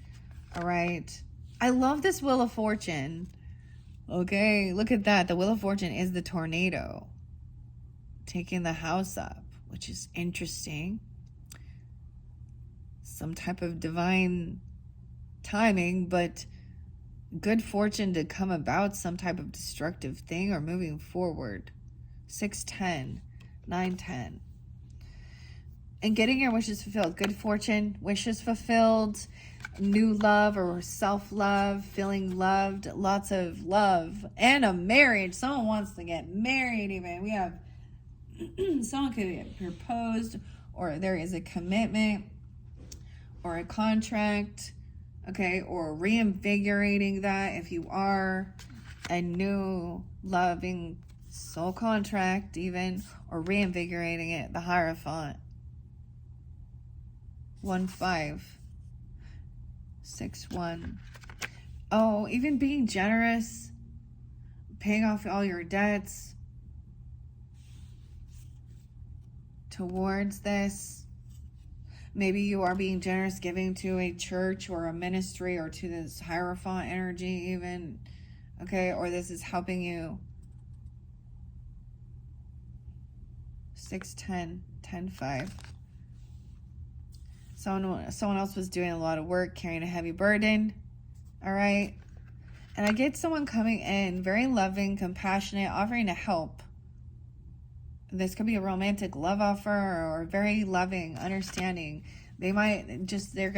Speaker 1: All right, I love this Wheel of Fortune. Okay, look at that. The Wheel of Fortune is the tornado taking the house up, which is interesting. Some type of divine timing, but good fortune to come about some type of destructive thing or moving forward. 6-10, 9-10. And getting your wishes fulfilled. Good fortune, wishes fulfilled, new love or self-love, feeling loved, lots of love, and a marriage. Someone wants to get married even. We have someone could get proposed, or there is a commitment or a contract. okay? Or reinvigorating that if you are a new loving soul contract even, or reinvigorating it, the Hierophant. 1561. Oh, even being generous, paying off all your debts towards this. Maybe you are being generous, giving to a church or a ministry or to this Hierophant energy even, okay? Or this is helping you. 610, 10-5. Someone else was doing a lot of work, carrying a heavy burden, all right? And I get someone coming in, very loving, compassionate, offering to help. This could be a romantic love offer or very loving, understanding. They're going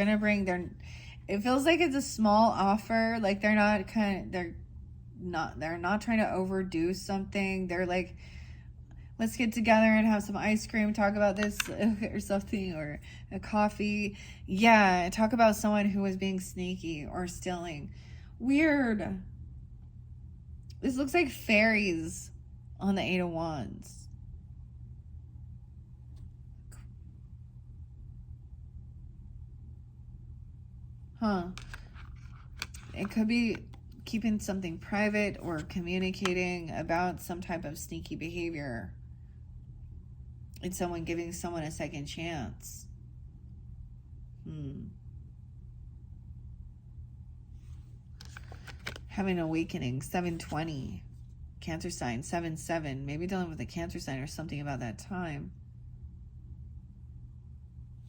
Speaker 1: to bring it feels like it's a small offer. Like they're not trying to overdo something. They're like, let's get together and have some ice cream, talk about this or something, or a coffee. Yeah, talk about someone who was being sneaky or stealing. Weird. This looks like fairies on the 8 of Wands. Huh. It could be keeping something private or communicating about some type of sneaky behavior. It's someone giving someone a second chance. Having an awakening. 720. Cancer sign. 7-7. Maybe dealing with a Cancer sign or something about that time.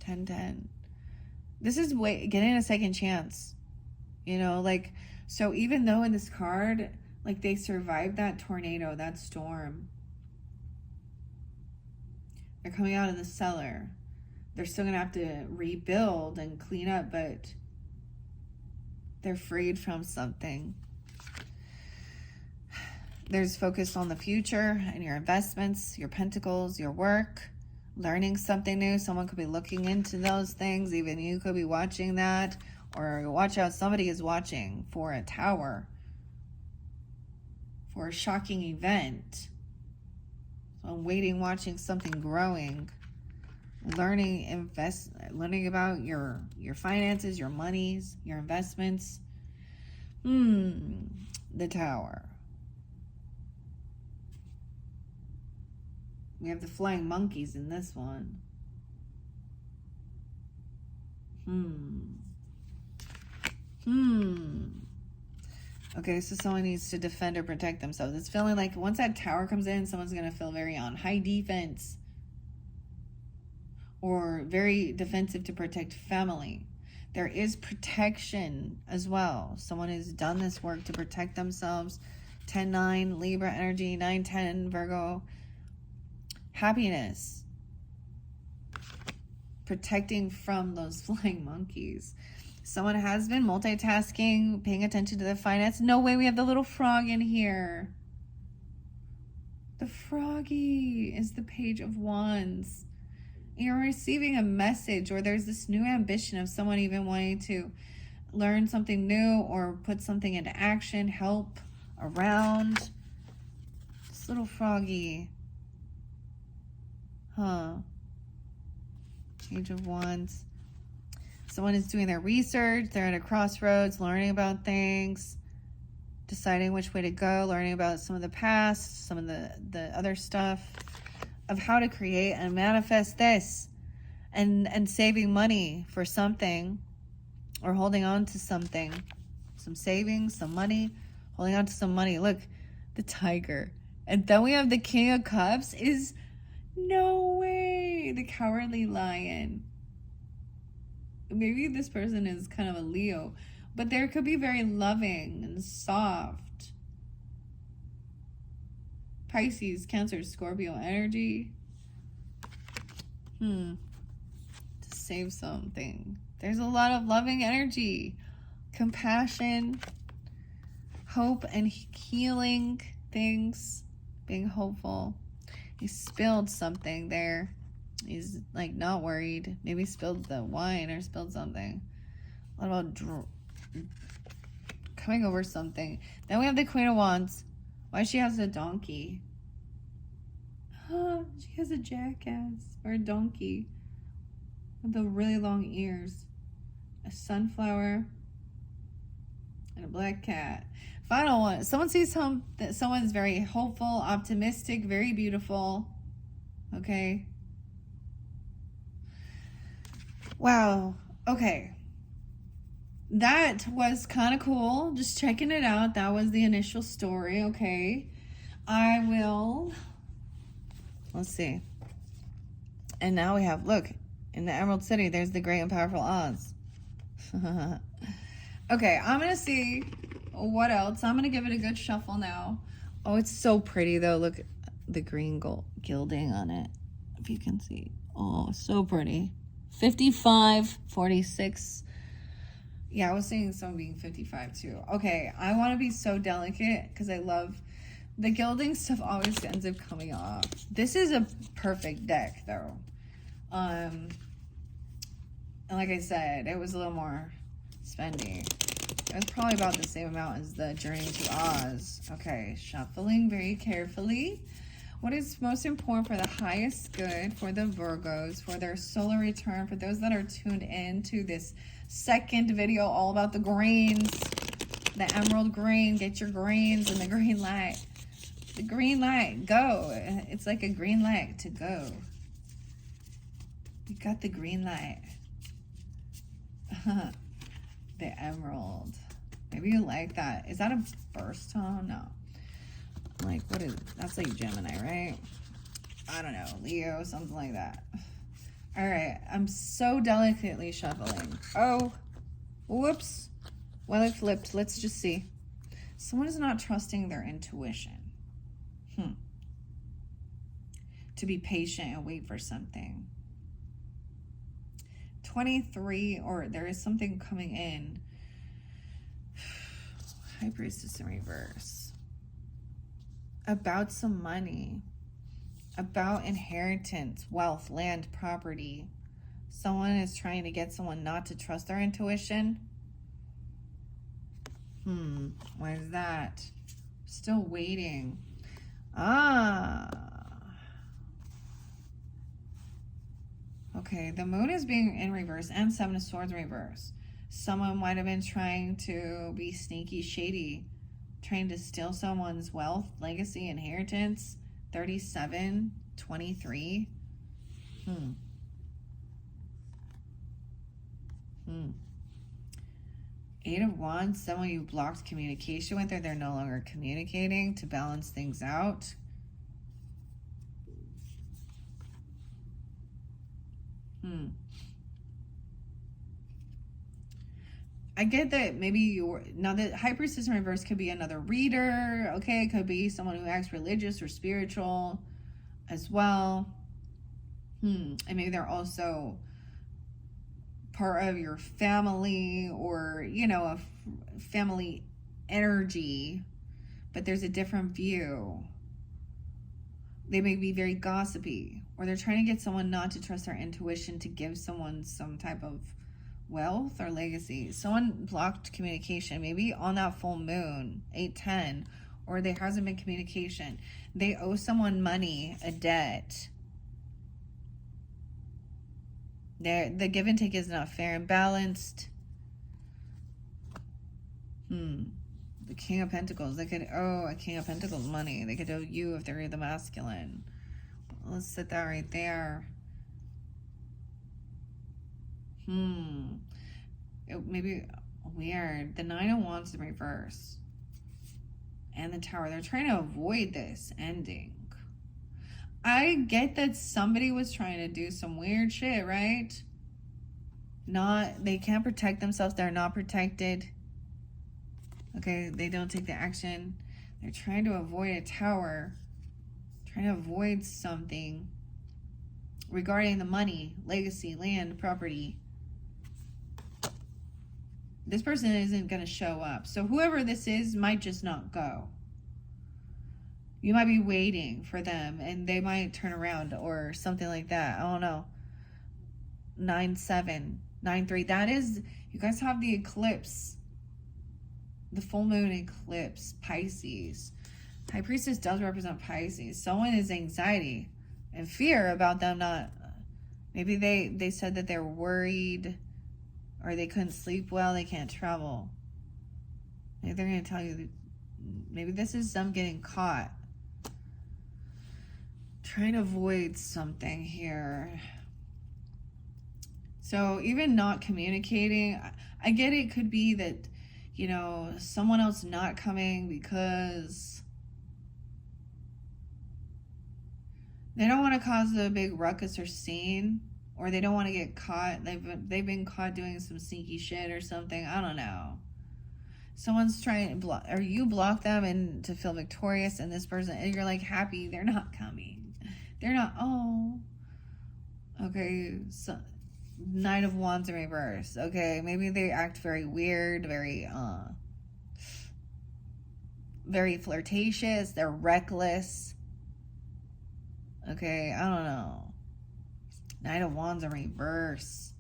Speaker 1: 10-10. This is getting a second chance. You know, like, so even though in this card, like they survived that tornado, that storm. They're coming out of the cellar. They're still going to have to rebuild and clean up, but they're freed from something. There's focus on the future and your investments, your pentacles, your work, learning something new. Someone could be looking into those things. Even you could be watching that. Or watch out, somebody is watching for a tower, for a shocking event. So I'm waiting, watching something growing, learning about your finances, your monies, your investments. The Tower. We have the flying monkeys in this one. Okay, so someone needs to defend or protect themselves. It's feeling like once that tower comes in, someone's going to feel very on high defense or very defensive to protect family. There is protection as well. Someone has done this work to protect themselves. 10-9, Libra energy, 9-10, Virgo. Happiness. Protecting from those flying monkeys. Someone has been multitasking, paying attention to their finance. No way, we have the little frog in here. The froggy is the Page of Wands. You're receiving a message, or there's this new ambition of someone even wanting to learn something new or put something into action, help around. This little froggy. Page of Wands. Someone is doing their research. They're at a crossroads, learning about things, deciding which way to go, learning about some of the past, some of the other stuff of how to create and manifest this, and saving money for something, or holding on to something, some savings, some money, holding on to some money. Look, the tiger. And then we have the King of Cups. No way, the Cowardly Lion. Maybe this person is kind of a Leo, but they could be very loving and soft. Pisces, Cancer, Scorpio energy. To save something. There's a lot of loving energy, compassion, hope, and healing things, being hopeful. He spilled something there. He's like not worried. Maybe spilled the wine or spilled something. What about
Speaker 2: coming over something. Then we have the Queen of Wands. Why she has a donkey? She has a jackass or a donkey with the really long ears, a sunflower, and a black cat. Final one. Someone sees that someone's very hopeful, optimistic, very beautiful. Okay. Wow. Okay. That was kind of cool. Just checking it out. That was the initial story. Okay. I will. Let's see. And now we have, look, in the Emerald City, there's the great and powerful Oz. Okay, I'm going to see what else. I'm going to give it a good shuffle now. Oh, it's so pretty, though. Look at the green gold gilding on it, if you can see. Oh, so pretty. 55, 46. Yeah, I was saying someone being 55, too. Okay, I want to be so delicate because I love... The gilding stuff always ends up coming off. This is a perfect deck, though. And like I said, it was a little more spendy. It was probably about the same amount as the Journey to Oz. Okay, shuffling very carefully. What is most important for the highest good for the Virgos, for their solar return, for those that are tuned in to this second video all about the grains, the emerald grain, get your grains and the green light. The green light, go. It's like a green light to go. You got the green light. The emerald. Maybe you like that. Is that a first tone? No. Like, what is, that's like Gemini, right? I don't know. Leo, something like that. All right. I'm so delicately shuffling. Oh, whoops. Well, it flipped. Let's just see. Someone is not trusting their intuition. To be patient and wait for something. 23, or there is something coming in. High Priestess in reverse. About some money. About inheritance, wealth, land, property. Someone is trying to get someone not to trust their intuition. Why is that? Still waiting. Okay, the moon is being in reverse and Seven of Swords in reverse. Someone might have been trying to be sneaky, shady, trying to steal someone's wealth, legacy, inheritance. 37, 23. Eight of Wands, someone you blocked communication with, or they're no longer communicating to balance things out. I get that maybe you're, now the High Priestess in reverse could be another reader, okay? It could be someone who acts religious or spiritual as well. And maybe they're also part of your family, or, you know, a family energy, but there's a different view. They may be very gossipy, or they're trying to get someone not to trust their intuition to give someone some type of wealth or legacy. Someone blocked communication, maybe on that full moon, 8-10, or there hasn't been communication. They owe someone money, a debt. The give and take is not fair and balanced. The King of Pentacles. They could owe a King of Pentacles money. They could owe you if they're the masculine. Let's set that right there. It may be weird. The Nine of Wands in reverse. And the Tower. They're trying to avoid this ending. I get that somebody was trying to do some weird shit, right? They can't protect themselves. They're not protected. Okay, they don't take the action. They're trying to avoid a tower. Trying to avoid something regarding the money, legacy, land, property. This person isn't going to show up. So whoever this is might just not go. You might be waiting for them and they might turn around or something like that. I don't know. 9-7, 9-3. That is, you guys have the eclipse the full moon eclipse, Pisces. High Priestess does represent Pisces. Someone is anxiety and fear about them not, maybe they said that they're worried or they couldn't sleep well, they can't travel. Maybe they're going to tell you that maybe this is them getting caught. Trying to avoid something here. So even not communicating, I get it could be that, you know, someone else not coming because they don't want to cause a big ruckus or scene, or they don't want to get caught. They've been caught doing some sneaky shit or something. I don't know. Someone's trying to block, or you block them and to feel victorious, and this person, and you're like happy they're not coming. They're not. Oh, okay. So, Knight of Wands in reverse. Okay, maybe they act very weird, very flirtatious. They're reckless. Okay, I don't know. Knight of Wands in reverse.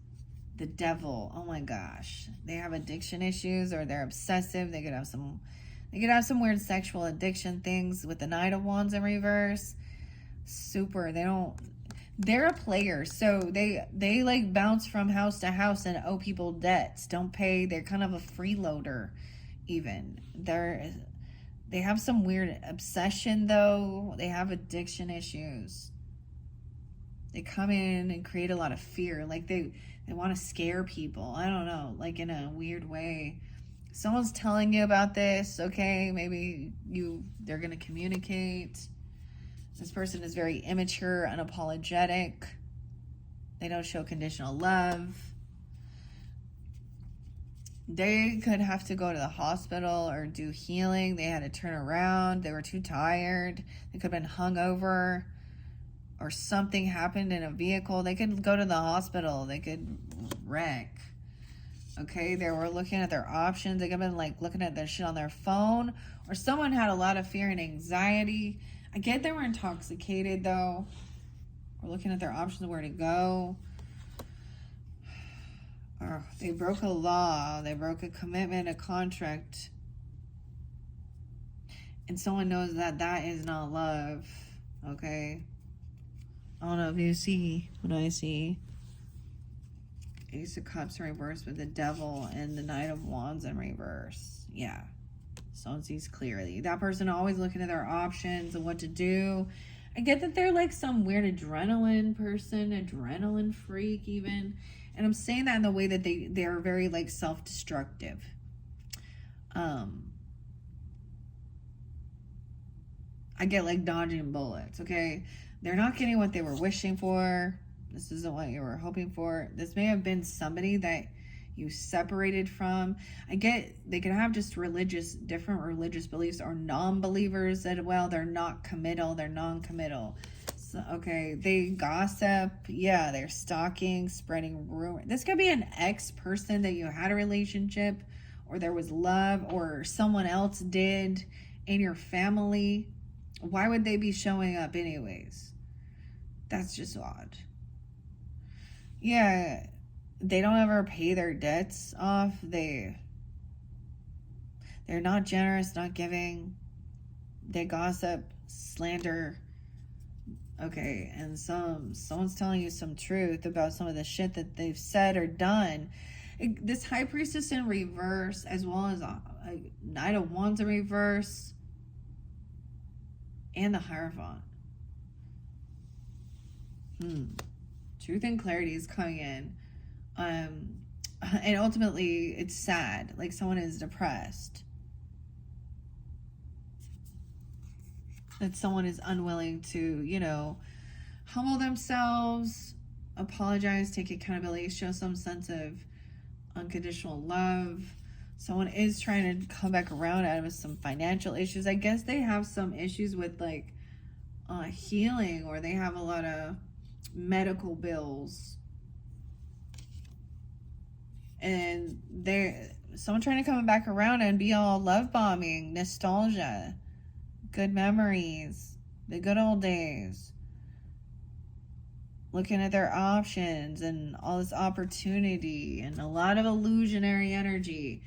Speaker 2: The devil. Oh my gosh. They have addiction issues, or they're obsessive. They could have some weird sexual addiction things with the Knight of Wands in reverse. They're a player, so they like bounce from house to house and owe people debts, don't pay. They're kind of a freeloader even. They have some weird obsession though. They have addiction issues. They come in and create a lot of fear, like they want to scare people. I don't know, like in a weird way. Someone's telling you about this, okay? Maybe they're going to communicate. This person is very immature, unapologetic. They don't show conditional love. They could have to go to the hospital or do healing. They had to turn around. They were too tired. They could have been hungover, or something happened in a vehicle. They could go to the hospital. They could wreck. Okay, they were looking at their options. They could have been like looking at their shit on their phone, or someone had a lot of fear and anxiety. I get they were intoxicated though. We're looking at their options, where to go. Or they broke a law. They broke a commitment, a contract. And someone knows that that is not love. Okay. I don't know if you see what I see. Ace of Cups in reverse with the devil and the Knight of Wands in reverse. Yeah. Someone sees clearly. That person always looking at their options and what to do. I get that they're like some weird adrenaline person, adrenaline freak even. And I'm saying that in the way that they're very like self-destructive. I get like dodging bullets, okay? They're not getting what they were wishing for. This isn't what you were hoping for. This may have been somebody that you separated from. I get they could have just different religious beliefs, or non-believers that, well, they're not committal, they're non-committal. So, okay, they gossip. Yeah, they're stalking, spreading rumor. This could be an ex-person that you had a relationship, or there was love, or someone else did in your family. Why would they be showing up anyways? That's just odd. Yeah, they don't ever pay their debts off. They're not generous, not giving. They gossip, slander. Okay, and someone's telling you some truth about some of the shit that they've said or done. This High Priestess in reverse, as well as a Knight of Wands in reverse, and the Hierophant. Truth and clarity is coming in. And ultimately, it's sad. Like someone is depressed. That someone is unwilling to, humble themselves, apologize, take accountability, show some sense of unconditional love. Someone is trying to come back around out of some financial issues. I guess they have some issues with like healing, or they have a lot of medical bills. And someone trying to come back around and be all love bombing, nostalgia, good memories, the good old days. Looking at their options and all this opportunity and a lot of illusionary energy.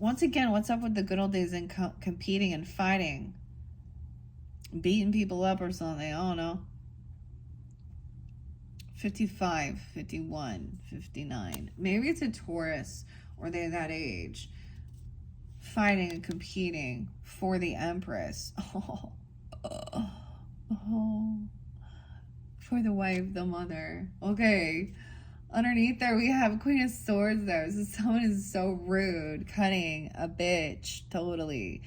Speaker 2: Once again, what's up with the good old days and competing and fighting? Beating people up or something. I don't know. 55, 51, 59. Maybe it's a Taurus or they're that age. Fighting and competing for the Empress. Oh. For the wife, the mother. Okay. Underneath there, we have Queen of Swords, though. So someone is so rude, cutting a bitch, totally.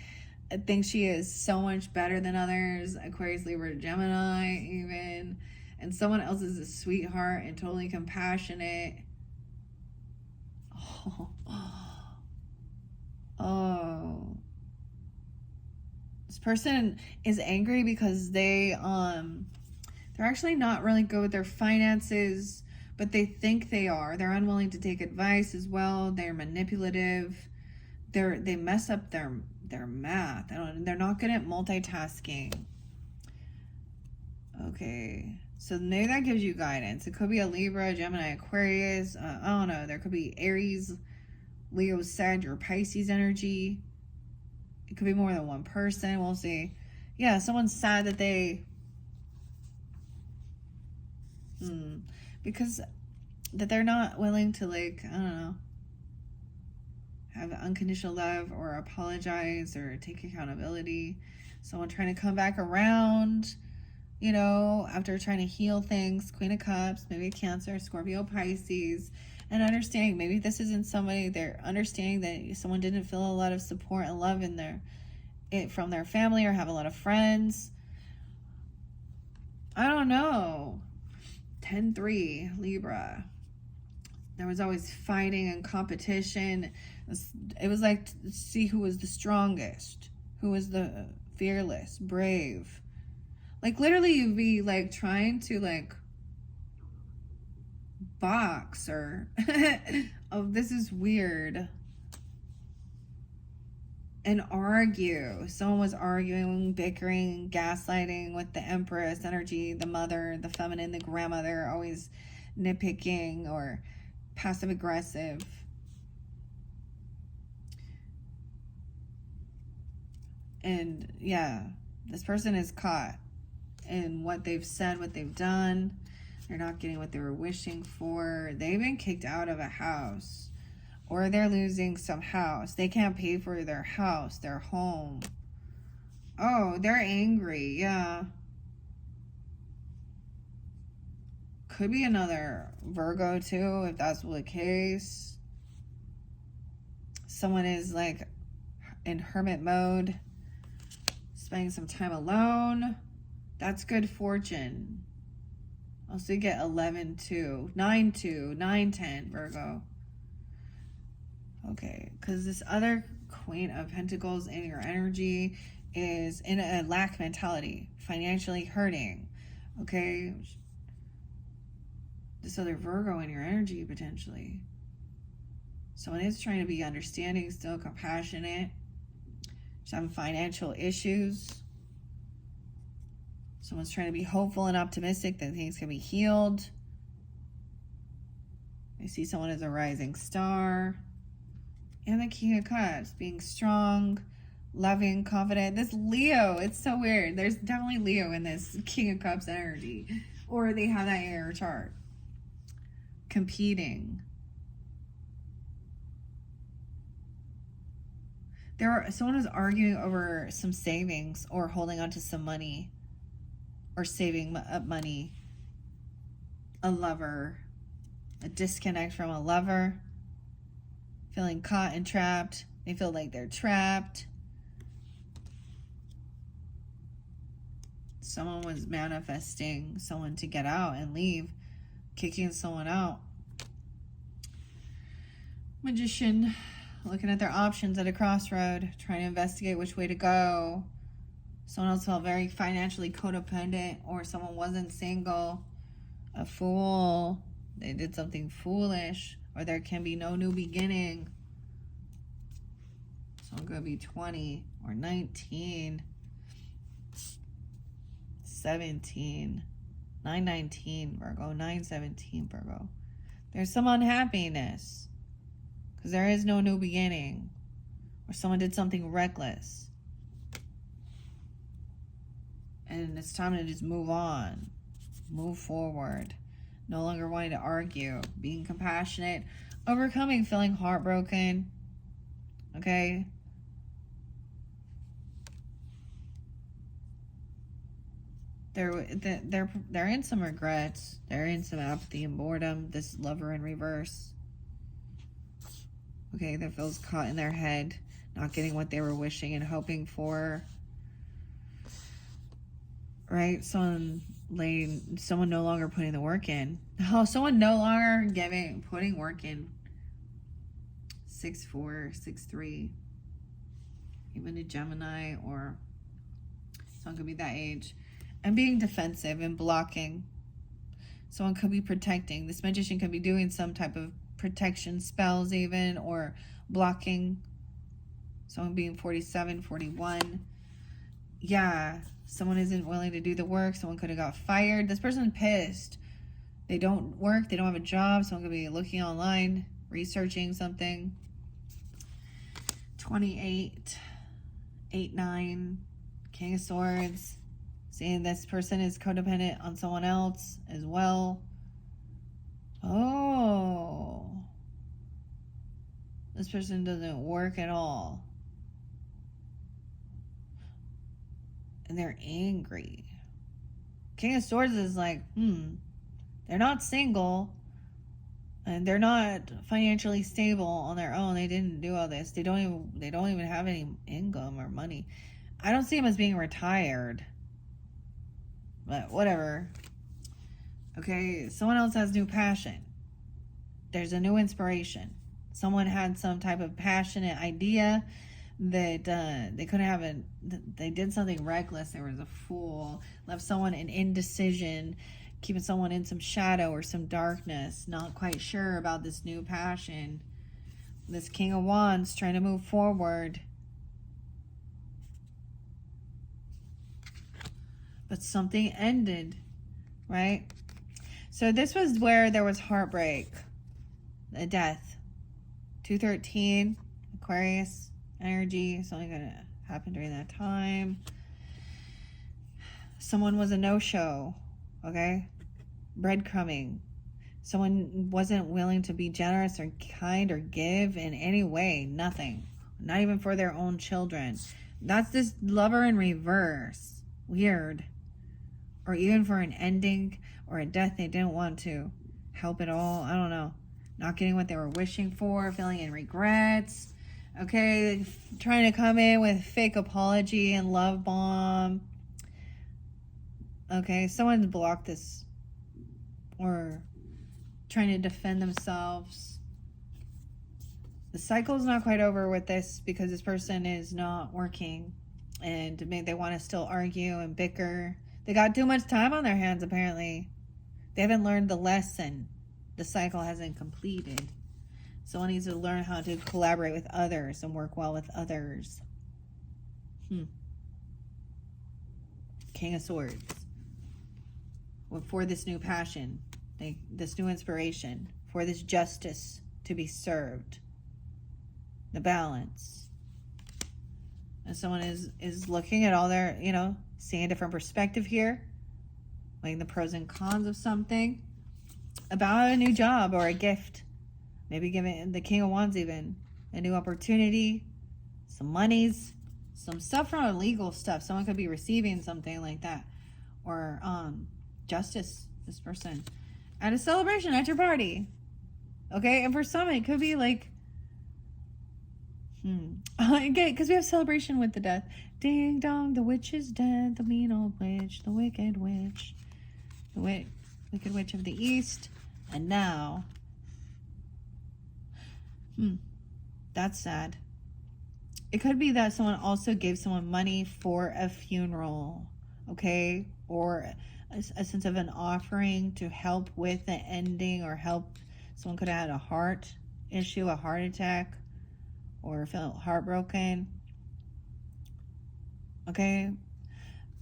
Speaker 2: I think she is so much better than others. Aquarius, Libra, Gemini, even. And someone else is a sweetheart and totally compassionate. Oh. This person is angry because they're actually not really good with their finances, but they think they are. They're unwilling to take advice as well. They're manipulative. They mess up their math. They're not good at multitasking. Okay. So maybe that gives you guidance. It could be a Libra, Gemini, Aquarius. I don't know. There could be Aries, Leo, Sag, or Pisces energy. It could be more than one person. We'll see. Yeah, someone's sad that they... because that they're not willing to, like, I don't know, have unconditional love or apologize or take accountability. Someone trying to come back around, you know, after trying to heal things. Queen of Cups, maybe Cancer, Scorpio, Pisces, and understanding maybe this isn't somebody. They're understanding that someone didn't feel a lot of support and love in from their family or have a lot of friends. I don't know. 10-3, Libra. There was always fighting and competition. It was like to see who was the strongest, who was the fearless, brave. Like literally you'd be like trying to like box or oh, this is weird. And argue. Someone was arguing, bickering, gaslighting with the Empress energy, the mother, the feminine, the grandmother, always nitpicking or passive aggressive. And yeah, this person is caught in what they've said, what they've done. They're not getting what they were wishing for. They've been kicked out of a house. Or they're losing some house. They can't pay for their house, their home. Oh, they're angry. Yeah. Could be another Virgo too, if that's the case. Someone is like in hermit mode, spending some time alone. That's good fortune. Also you get 11-2, 9-2, 9-10 Virgo. Okay, because this other Queen of Pentacles in your energy is in a lack mentality, financially hurting. Okay, this other Virgo in your energy potentially. Someone is trying to be understanding, still compassionate. Some financial issues. Someone's trying to be hopeful and optimistic that things can be healed. I see someone as a rising star. And the King of Cups, being strong, loving, confident. This Leo, it's so weird. There's definitely Leo in this King of Cups energy. Or they have that in your chart. Competing. Someone was arguing over some savings or holding on to some money. Or saving up money. A lover. A disconnect from a lover. Feeling caught and trapped. They feel like they're trapped. Someone was manifesting someone to get out and leave. Kicking someone out. Magician. Looking at their options at a crossroad. Trying to investigate which way to go. Someone else felt very financially codependent. Or someone wasn't single. A fool. They did something foolish. Or there can be no new beginning. So I'm going to be 20 or 19, 17, 9-19 Virgo, 9-17 Virgo. There's some unhappiness because there is no new beginning. or someone did something reckless. And it's time to just move on, move forward, no longer wanting to argue, being compassionate, overcoming feeling heartbroken, okay? They're in some regrets. They're in some apathy and boredom. This lover in reverse. Okay, that feels caught in their head, not getting what they were wishing and hoping for. Right? Someone no longer putting the work in. Oh, someone no longer putting work in. 6'4", 6'3", even a Gemini, or someone could be that age. And being defensive and blocking. Someone could be protecting. This magician could be doing some type of protection spells even, or blocking. Someone being 47, 41. Yeah, someone isn't willing to do the work. Someone could have got fired. This person's pissed. They don't work. They don't have a job. Someone could be looking online, researching something. 28, 8, 9, King of Swords. Seeing this person is codependent on someone else as well. Oh. This person doesn't work at all. And they're angry. King of Swords is like, they're not single. And they're not financially stable on their own. They didn't do all this. They don't even have any income or money. I don't see them as being retired. But whatever. Okay, someone else has new passion. There's a new inspiration. Someone had some type of passionate idea that they couldn't have they did something reckless. There was a fool. Left someone in indecision, keeping someone in some shadow or some darkness, not quite sure about this new passion. This King of Wands trying to move forward. But something ended, right? So this was where there was heartbreak, a death. 213, Aquarius energy, something gonna happen during that time. Someone was a no-show, okay? Breadcrumbing. Someone wasn't willing to be generous or kind or give in any way, nothing. Not even for their own children. That's this lover in reverse. Weird. Or even for an ending or a death they didn't want to help at all. I don't know. Not getting what they were wishing for, feeling in regrets. Okay, trying to come in with fake apology and love bomb. Okay, someone's blocked this or trying to defend themselves. The cycle's not quite over with this because this person is not working and maybe they want to still argue and bicker. They got too much time on their hands, apparently. They haven't learned the lesson. The cycle hasn't completed. Someone needs to learn how to collaborate with others and work well with others. King of Swords. For this new passion, this new inspiration, for this justice to be served. The balance. And someone is looking at all their, seeing a different perspective here, weighing the pros and cons of something, about a new job or a gift, maybe giving the King of Wands even a new opportunity, some monies, some stuff from legal stuff. Someone could be receiving something like that, or justice. This person at a celebration at your party, okay. And for some it could be like okay, because we have celebration with the death. Ding dong, the witch is dead, the mean old witch, the wicked witch, the wicked witch of the east. And now, that's sad. It could be that someone also gave someone money for a funeral, okay? Or a sense of an offering to help with the ending, or help. Someone could have had a heart issue, a heart attack, or felt heartbroken. Okay,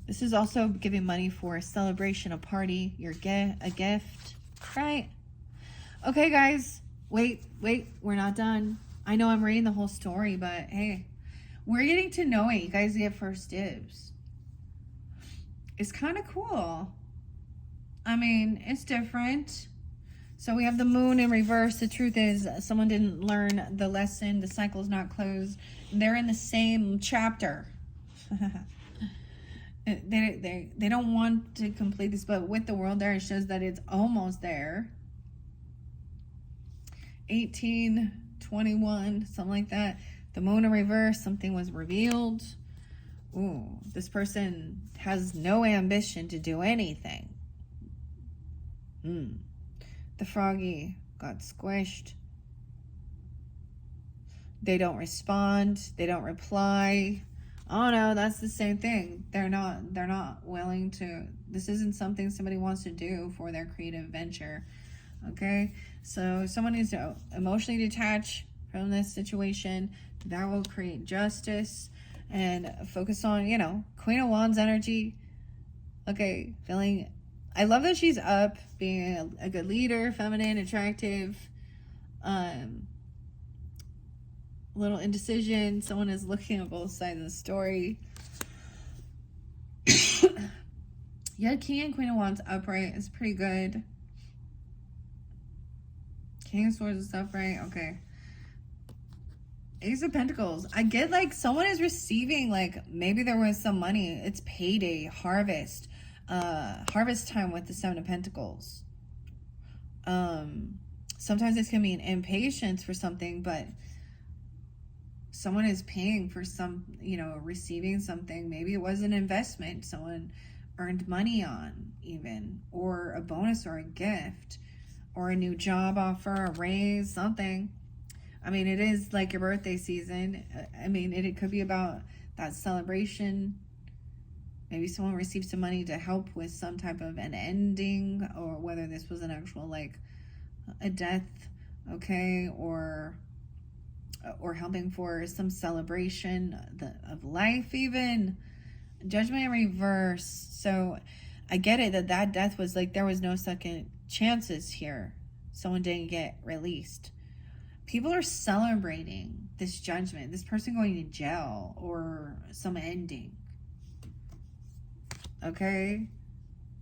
Speaker 2: this is also giving money for a celebration, a party, a gift, right? Okay, guys, wait, we're not done. I know I'm reading the whole story, but hey, We're getting to know it. You guys get first dibs. It's kind of cool. I mean, it's different. So we have the moon in reverse. The truth is, someone didn't learn the lesson. The cycle's not closed. They're in the same chapter. They don't want to complete this, but with the world there, it shows that it's almost there. 18, 21, something like that. The moon in reverse, something was revealed. Ooh, this person has no ambition to do anything. The froggy got squished. They don't respond. They don't reply. Oh no, that's the same thing. They're not willing to. This isn't something somebody wants to do for their creative venture. Okay, so someone needs to emotionally detach from this situation. That will create justice and focus on, you know, Queen of Wands energy. Okay, feeling. I love that she's up, being a good leader, feminine, attractive. Little indecision. Someone is looking at both sides of the story. Yeah, King and Queen of Wands upright is pretty good. King of Swords is upright. Okay. Ace of Pentacles. I get like someone is receiving, like maybe there was some money. It's payday, harvest. Harvest time with the Seven of Pentacles. Sometimes this can mean impatience for something, but someone is paying for some, you know, receiving something. Maybe it was an investment someone earned money on, even, or a bonus or a gift or a new job offer, a raise, something. I mean, it is like your birthday season. I mean, it could be about that celebration. Maybe someone received some money to help with some type of an ending, or whether this was an actual, like, a death, okay, or helping for some celebration of life, even. Judgment in reverse. So I get it that death was like, there was no second chances here. Someone didn't get released. People are celebrating this judgment, this person going to jail, or some ending. Okay?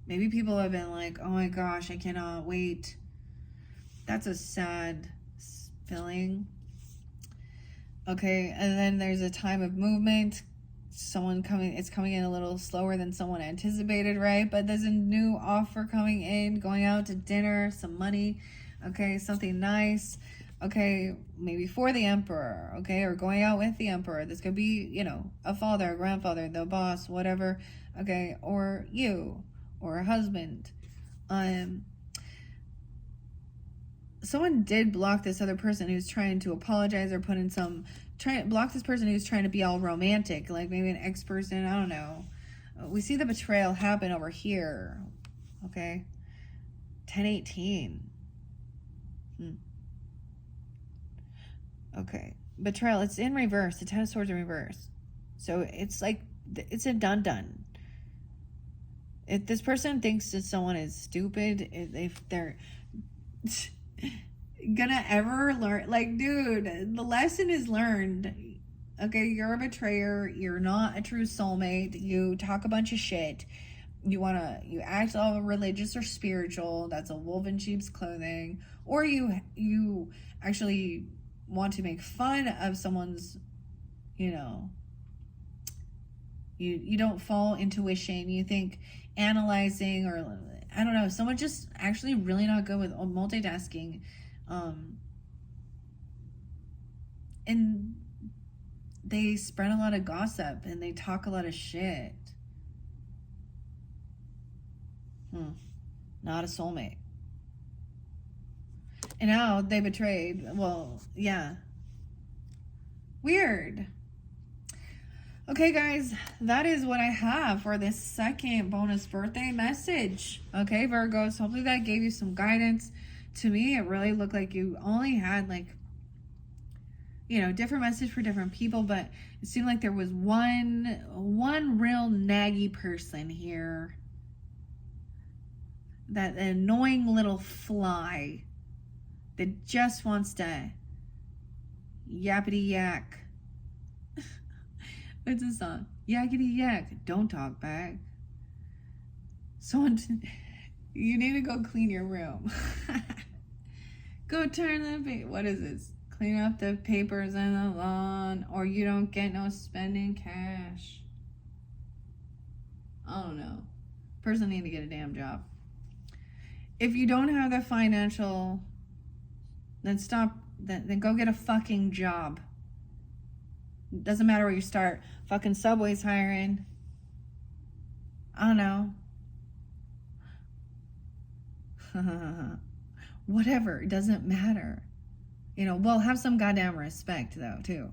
Speaker 2: Maybe people have been like, oh my gosh, I cannot wait. That's a sad feeling. Okay, and then there's a time of movement. It's coming in a little slower than someone anticipated, right? But there's a new offer coming in, going out to dinner, some money, okay, something nice, okay, maybe for the emperor, okay, or going out with the emperor. This could be, you know, a father, a grandfather, the boss, whatever, okay, or you, or a husband. Someone did block this other person who's trying to apologize, or block this person who's trying to be all romantic, like maybe an ex-person, I don't know. We see the betrayal happen over here, okay? 1018. Okay, betrayal, it's in reverse, the Ten of Swords in reverse. So it's like, it's a done. If this person thinks that someone is stupid, if they're gonna ever learn, like, dude, the lesson is learned. Okay, you're a betrayer, you're not a true soulmate, you talk a bunch of shit, you act all religious or spiritual, that's a wolf in sheep's clothing, or you actually want to make fun of someone's, you know, you don't follow intuition, you think analyzing, or I don't know, someone just actually really not good with multitasking, and they spread a lot of gossip and they talk a lot of shit. Not a soulmate. And now they betrayed. Well, yeah. Weird. Okay, guys, that is what I have for this second bonus birthday message. Okay, Virgos, hopefully that gave you some guidance. To me, it really looked like you only had, like, you know, different message for different people, but it seemed like there was one real naggy person here. That annoying little fly that just wants to yappity yak. It's a song. Yakety yak. Don't talk back. You need to go clean your room. Go turn the what is this? Clean up the papers in the lawn, or you don't get no spending cash. I don't know. Person need to get a damn job. If you don't have the financial, then stop. Then go get a fucking job. Doesn't matter where you start. Fucking Subway's hiring. I don't know. Whatever. It doesn't matter. You know, well, have some goddamn respect though, too.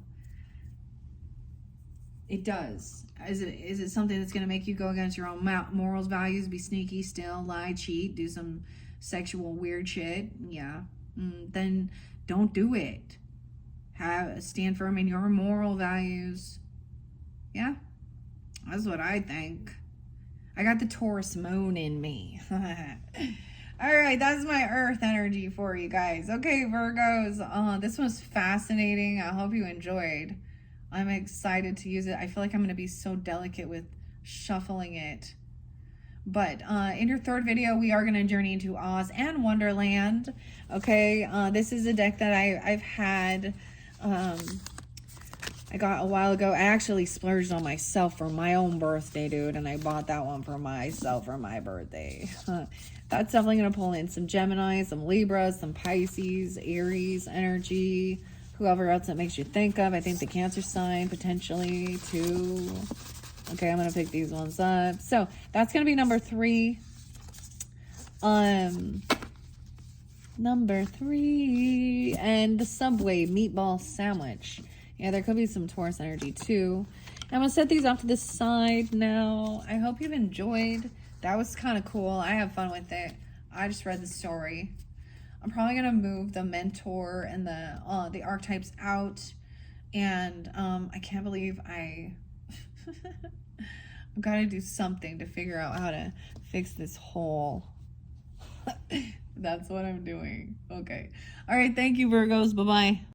Speaker 2: It does. Is it something that's going to make you go against your own morals, values, be sneaky, steal, lie, cheat, do some sexual weird shit? Yeah. Then don't do it. Stand firm in your moral values. Yeah. That's what I think. I got the Taurus moon in me. All right, that's my earth energy for you guys. Okay, Virgos, this was fascinating. I hope you enjoyed. I'm excited to use it. I feel like I'm going to be so delicate with shuffling it. But in your third video, we are going to journey into Oz and Wonderland. Okay, this is a deck that I've had. I got a while ago. I actually splurged on myself for my own birthday, dude. And I bought that one for myself for my birthday. That's definitely going to pull in some Gemini, some Libra, some Pisces, Aries energy, whoever else it makes you think of. I think the Cancer sign potentially too. Okay, I'm going to pick these ones up. So that's going to be number 3. Number 3. And the Subway meatball sandwich. Yeah, there could be some Taurus energy too. I'm going to set these off to the side now. I hope you've enjoyed. That was kind of cool. I have fun with it. I just read the story. I'm probably going to move the mentor and the archetypes out. And I can't believe I've got to do something to figure out how to fix this hole. That's what I'm doing. Okay. All right. Thank you, Virgos. Bye-bye.